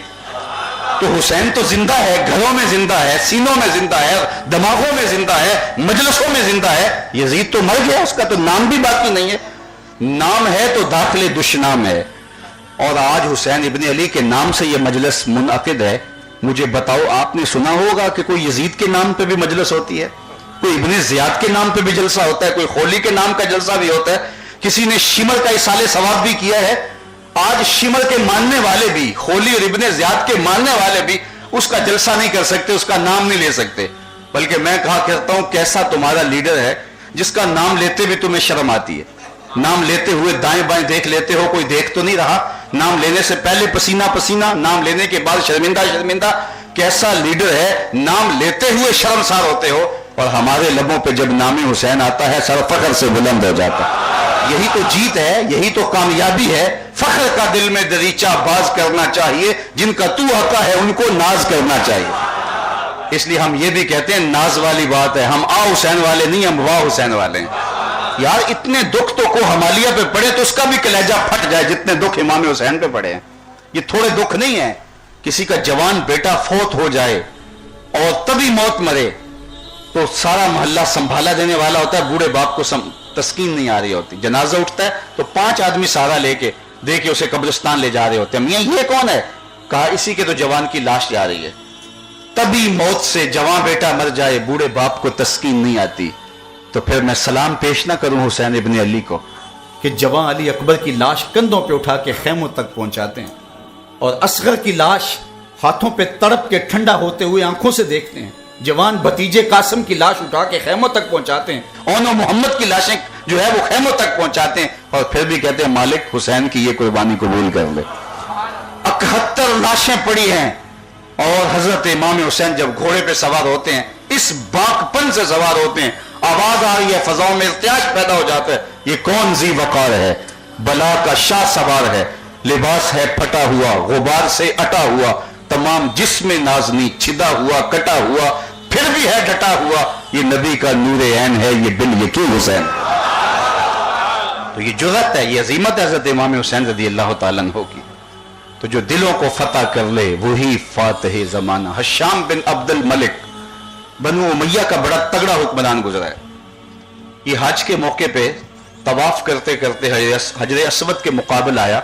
تو حسین تو زندہ ہے, گھروں میں زندہ ہے, سینوں میں زندہ ہے, دماغوں میں زندہ ہے, مجلسوں میں زندہ ہے. یزید تو مر گیا, اس کا تو نام بھی باقی نہیں ہے. نام ہے تو داخل دشنام ہے. اور آج حسین ابن علی کے نام سے یہ مجلس منعقد ہے, مجھے بتاؤ آپ نے سنا ہوگا کہ کوئی یزید کے نام پہ بھی مجلس ہوتی ہے، کوئی ابن زیاد کے نام پہ بھی جلسہ ہوتا ہے، کوئی خولی کے نام کا جلسہ بھی ہوتا ہے، کسی نے شمر کا اصال ثواب بھی کیا ہے؟ آج شمر کے ماننے والے بھی، خولی اور ابن زیاد کے ماننے والے بھی اس کا جلسہ نہیں کر سکتے، اس کا نام نہیں لے سکتے، بلکہ میں کہا کرتا ہوں کیسا تمہارا لیڈر ہے جس کا نام لیتے بھی تمہیں شرم آتی ہے، نام لیتے ہوئے دائیں بائیں دیکھ لیتے ہو، کوئی دیکھ تو نہیں رہا، نام لینے سے پہلے پسینہ پسینہ، نام لینے کے بعد شرمندہ شرمندہ، کیسا لیڈر ہے؟ نام لیتے ہوئے شرمسار ہوتے ہو، اور ہمارے لبوں پہ جب نام حسین آتا ہے سر فخر سے بلند ہو جاتا ہے۔ یہی تو جیت ہے، یہی تو کامیابی ہے۔ فخر کا دل میں دریچہ باز کرنا چاہیے، جن کا تو آقا ہے ان کو ناز کرنا چاہیے۔ اس لیے ہم یہ بھی کہتے ہیں ناز والی بات ہے، ہم آ حسین والے نہیں، ہم واہ حسین والے ہیں۔ یار اتنے دکھ تو کو حمالیہ پہ پڑے تو اس کا بھی کلیجہ پھٹ جائے جتنے دکھ امام حسین پہ پڑے ہیں۔ یہ تھوڑے دکھ نہیں ہیں، کسی کا جوان بیٹا فوت ہو جائے اور تبھی موت مرے تو سارا محلہ سنبھالا دینے والا ہوتا ہے، بوڑھے باپ کو تسکین نہیں آ رہی ہوتی، جنازہ اٹھتا ہے تو 5 آدمی سہارا لے کے دے کے اسے قبرستان لے جا رہے ہوتے ہیں، میاں یہ کون ہے؟ کہا اسی کے تو جوان کی لاش جا رہی ہے۔ تبھی موت سے جوان بیٹا مر جائے بوڑھے باپ کو تسکین نہیں آتی، تو پھر میں سلام پیش نہ کروں حسین ابن علی کو کہ جوان علی اکبر کی لاش کندھوں پہ اٹھا کے خیموں تک پہنچاتے ہیں، اور اصغر کی لاش ہاتھوں پہ تڑپ کے ٹھنڈا ہوتے ہوئے آنکھوں سے دیکھتے ہیں، جوان بھتیجے قاسم کی لاش اٹھا کے خیموں تک پہنچاتے ہیں، اونو محمد کی لاشیں جو ہے وہ خیموں تک پہنچاتے ہیں، اور پھر بھی کہتے ہیں مالک حسین کی یہ قربانی قبول کر لے۔ 71 لاشیں پڑی ہیں، اور حضرت امام حسین جب گھوڑے پہ سوار ہوتے ہیں اس باکپن سے سوار ہوتے ہیں، آواز آ رہی ہے، فضاؤں میں ارتعاش پیدا ہو جاتا ہے، یہ کون ذی وقار ہے، بلا کا شاہ سوار ہے، لباس ہے پھٹا ہوا، غبار سے اٹا ہوا، تمام جسم نازنی چھدا ہوا کٹا ہوا، پھر بھی ہے ڈٹا ہوا، یہ نبی کا نور عین ہے، یہ بال یقین حسین۔ تو یہ جرأت ہے، یہ عظیمت ہے حضرت امام حسین رضی اللہ تعالیٰ عنہ کی۔ تو جو دلوں کو فتح کر لے وہی فاتح زمانہ۔ حشام بن عبد الملک بنو امیہ کا بڑا تگڑا حکمران گزرا ہے۔ یہ حج کے موقع پہ طواف کرتے کرتے حجر اسود کے مقابل آیا،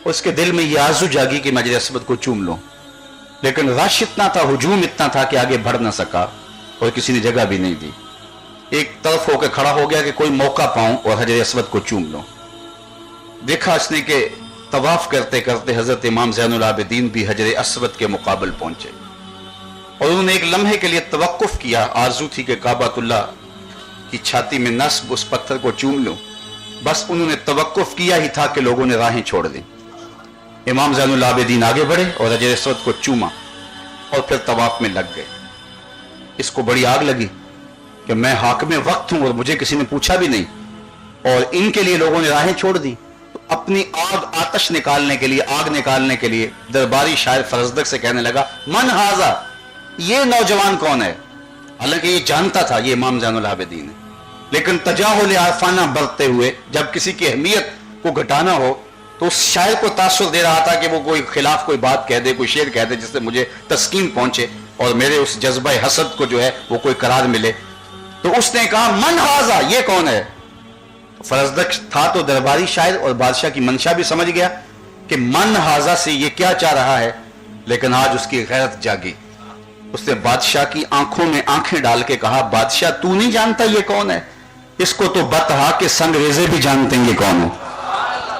اس کے دل میں یہ آرزو جاگی کہ میں حجر اسود کو چوم لوں، لیکن رش اتنا تھا، ہجوم اتنا تھا کہ آگے بڑھ نہ سکا، اور کسی نے جگہ بھی نہیں دی۔ ایک طرف ہو کے کھڑا ہو گیا کہ کوئی موقع پاؤں اور حجر اسود کو چوم لوں۔ دیکھا اس نے کہ طواف کرتے کرتے حضرت امام زین العابدین بھی حجر اسود کے مقابل پہنچے، اور انہوں نے ایک لمحے کے لیے توقف کیا، آرزو تھی کہ کعبۃ اللہ کی چھاتی میں نصب اس پتھر کو چوم لوں، بس انہوں نے توقف کیا ہی تھا کہ لوگوں نے راہیں چھوڑ دیں۔ امام زین العابدین آگے بڑھے اور حجر اسود کو چوما، اور پھر طواف میں لگ گئے۔ اس کو بڑی آگ لگی کہ میں حاکم وقت ہوں اور مجھے کسی نے پوچھا بھی نہیں، اور ان کے لیے لوگوں نے راہیں چھوڑ دی۔ اپنی آتش نکالنے کے لیے، آگ نکالنے کے لیے درباری شاعر فرزدق سے کہنے لگا من ہاذا، یہ نوجوان کون ہے؟ حالانکہ یہ جانتا تھا یہ امام زین العابدین ہے، لیکن تجاہل عارفانہ برتتے ہوئے جب کسی کی اہمیت کو گھٹانا ہو تو اس شاعر کو تاثر دے رہا تھا کہ وہ کوئی خلاف کوئی بات کہہ دے، کوئی شعر کہہ دے جس سے مجھے تسکین پہنچے اور میرے اس جذبہ حسد کو جو ہے وہ کوئی قرار ملے۔ تو اس نے کہا من ہاذا، یہ کون ہے؟ فرزدق تھا تو درباری شاعر اور بادشاہ کی منشا بھی سمجھ گیا کہ من ہاذا سے یہ کیا چاہ رہا ہے، لیکن آج اس کی غیرت جاگی۔ اس نے بادشاہ کی آنکھوں میں آنکھیں ڈال کے کہا بادشاہ تو نہیں جانتا یہ کون ہے؟ اس کو تو بتہا کے سنگ ریزے بھی جانتے ہیں یہ کون ہے،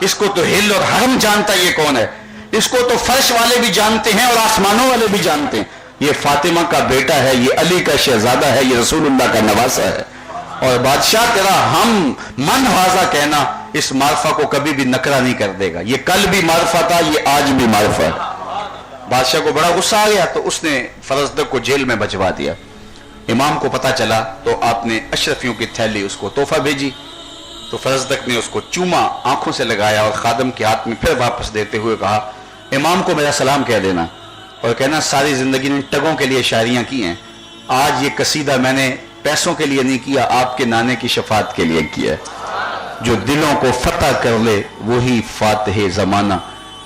اس کو تو ہل اور حرم جانتا یہ کون ہے، اس کو تو فرش والے بھی جانتے ہیں اور آسمانوں والے بھی جانتے ہیں، یہ فاطمہ کا بیٹا ہے، یہ علی کا شہزادہ ہے، یہ رسول اللہ کا نواسہ ہے۔ اور بادشاہ تیرا ہم من ہاذا کہنا اس معرفہ کو کبھی بھی نکرا نہیں کر دے گا، یہ کل بھی معرفہ تھا، یہ آج بھی معرفہ ہے۔ بادشاہ کو بڑا غصہ آ گیا تو اس نے فرزدق کو جیل میں بھجوا دیا۔ امام کو پتا چلا تو آپ نے اشرفیوں کی تھیلی اس کو تحفہ بھیجی، تو فرزدق نے اس کو چوما، آنکھوں سے لگایا اور خادم کے ہاتھ میں پھر واپس دیتے ہوئے کہا امام کو میرا سلام کہہ دینا، اور کہنا ساری زندگی نے ٹگوں کے لیے شاعریاں کی ہیں، آج یہ قصیدہ میں نے پیسوں کے لیے نہیں کیا، آپ کے نانے کی شفاعت کے لیے کیا ہے۔ جو دلوں کو فتح کر لے وہی فاتح زمانہ۔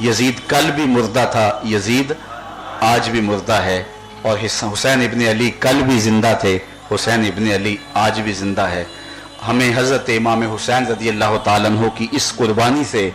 یزید کل بھی مردہ تھا، یزید آج بھی مردہ ہے، اور حسین ابن علی کل بھی زندہ تھے، حسین ابن علی آج بھی زندہ ہے۔ ہمیں حضرت امام حسین رضی اللہ تعالیٰ عنہ کی اس قربانی سے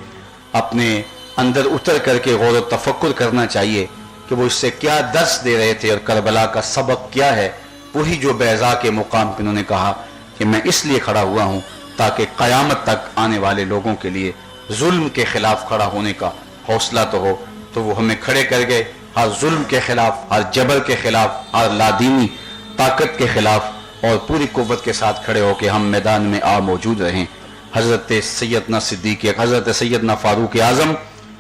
اپنے اندر اتر کر کے غور و تفکر کرنا چاہیے کہ وہ اس سے کیا درس دے رہے تھے اور کربلا کا سبق کیا ہے، وہی جو بیضا کے مقام پہ انہوں نے کہا کہ میں اس لیے کھڑا ہوا ہوں تاکہ قیامت تک آنے والے لوگوں کے لیے ظلم کے خلاف کھڑا ہونے کا حوصلہ تو ہو۔ تو وہ ہمیں کھڑے کر گئے ہر ظلم کے خلاف، ہر جبر کے خلاف، ہر لادینی طاقت کے خلاف، اور پوری قوت کے ساتھ کھڑے ہو کے ہم میدان میں موجود رہیں۔ حضرت سیدنا صدیق، حضرت سیدنا فاروق اعظم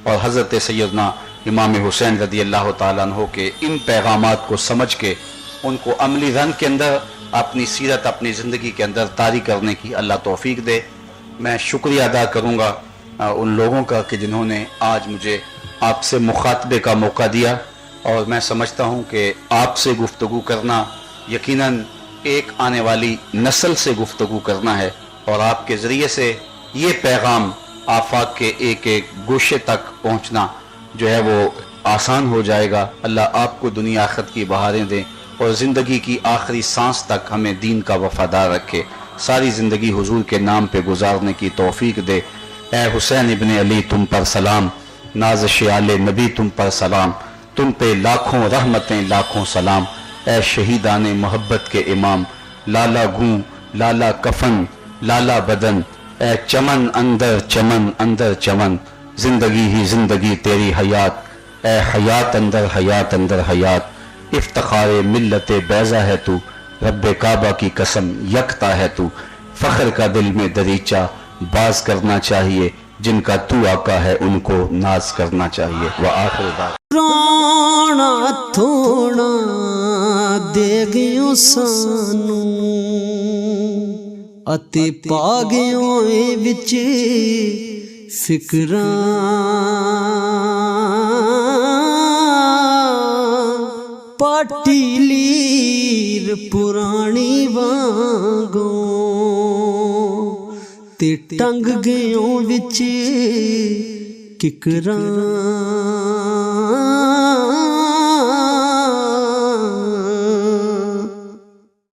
اور حضرت سیدنا امام حسین رضی اللہ تعالیٰ عنہ کے ان پیغامات کو سمجھ کے ان کو عملی رنگ کے اندر اپنی سیرت، اپنی زندگی کے اندر طاری کرنے کی اللہ توفیق دے۔ میں شکریہ ادا کروں گا ان لوگوں کا کہ جنہوں نے آج مجھے آپ سے مخاطبے کا موقع دیا، اور میں سمجھتا ہوں کہ آپ سے گفتگو کرنا یقیناً ایک آنے والی نسل سے گفتگو کرنا ہے، اور آپ کے ذریعے سے یہ پیغام آفاق کے ایک ایک گوشے تک پہنچنا جو ہے وہ آسان ہو جائے گا۔ اللہ آپ کو دنیا آخرت کی بہاریں دیں، اور زندگی کی آخری سانس تک ہمیں دین کا وفادار رکھے، ساری زندگی حضور کے نام پہ گزارنے کی توفیق دے۔ اے حسین ابن علی تم پر سلام، نازش آل نبی تم پر سلام، تم پہ لاکھوں رحمتیں لاکھوں سلام۔ اے شہیدان محبت کے امام، لالا گوں لالا کفن لالا بدن، اے چمن اندر چمن، زندگی ہی زندگی تیری حیات، اے حیات اندر حیات، افتخار ملت بیضا ہے تو، رب کعبہ کی قسم یکتا ہے تو، فخر کا دل میں دریچہ باز کرنا چاہیے، جن کا تو آقا ہے ان کو ناز کرنا چاہیے۔ وآخر دعوانا رانا تھوڑا دے گیوں سانو اتے پا گیوں وچ فکراں، پاٹی لیر پرانی وانگوں تے ٹنگ گیوں وچ ککراں۔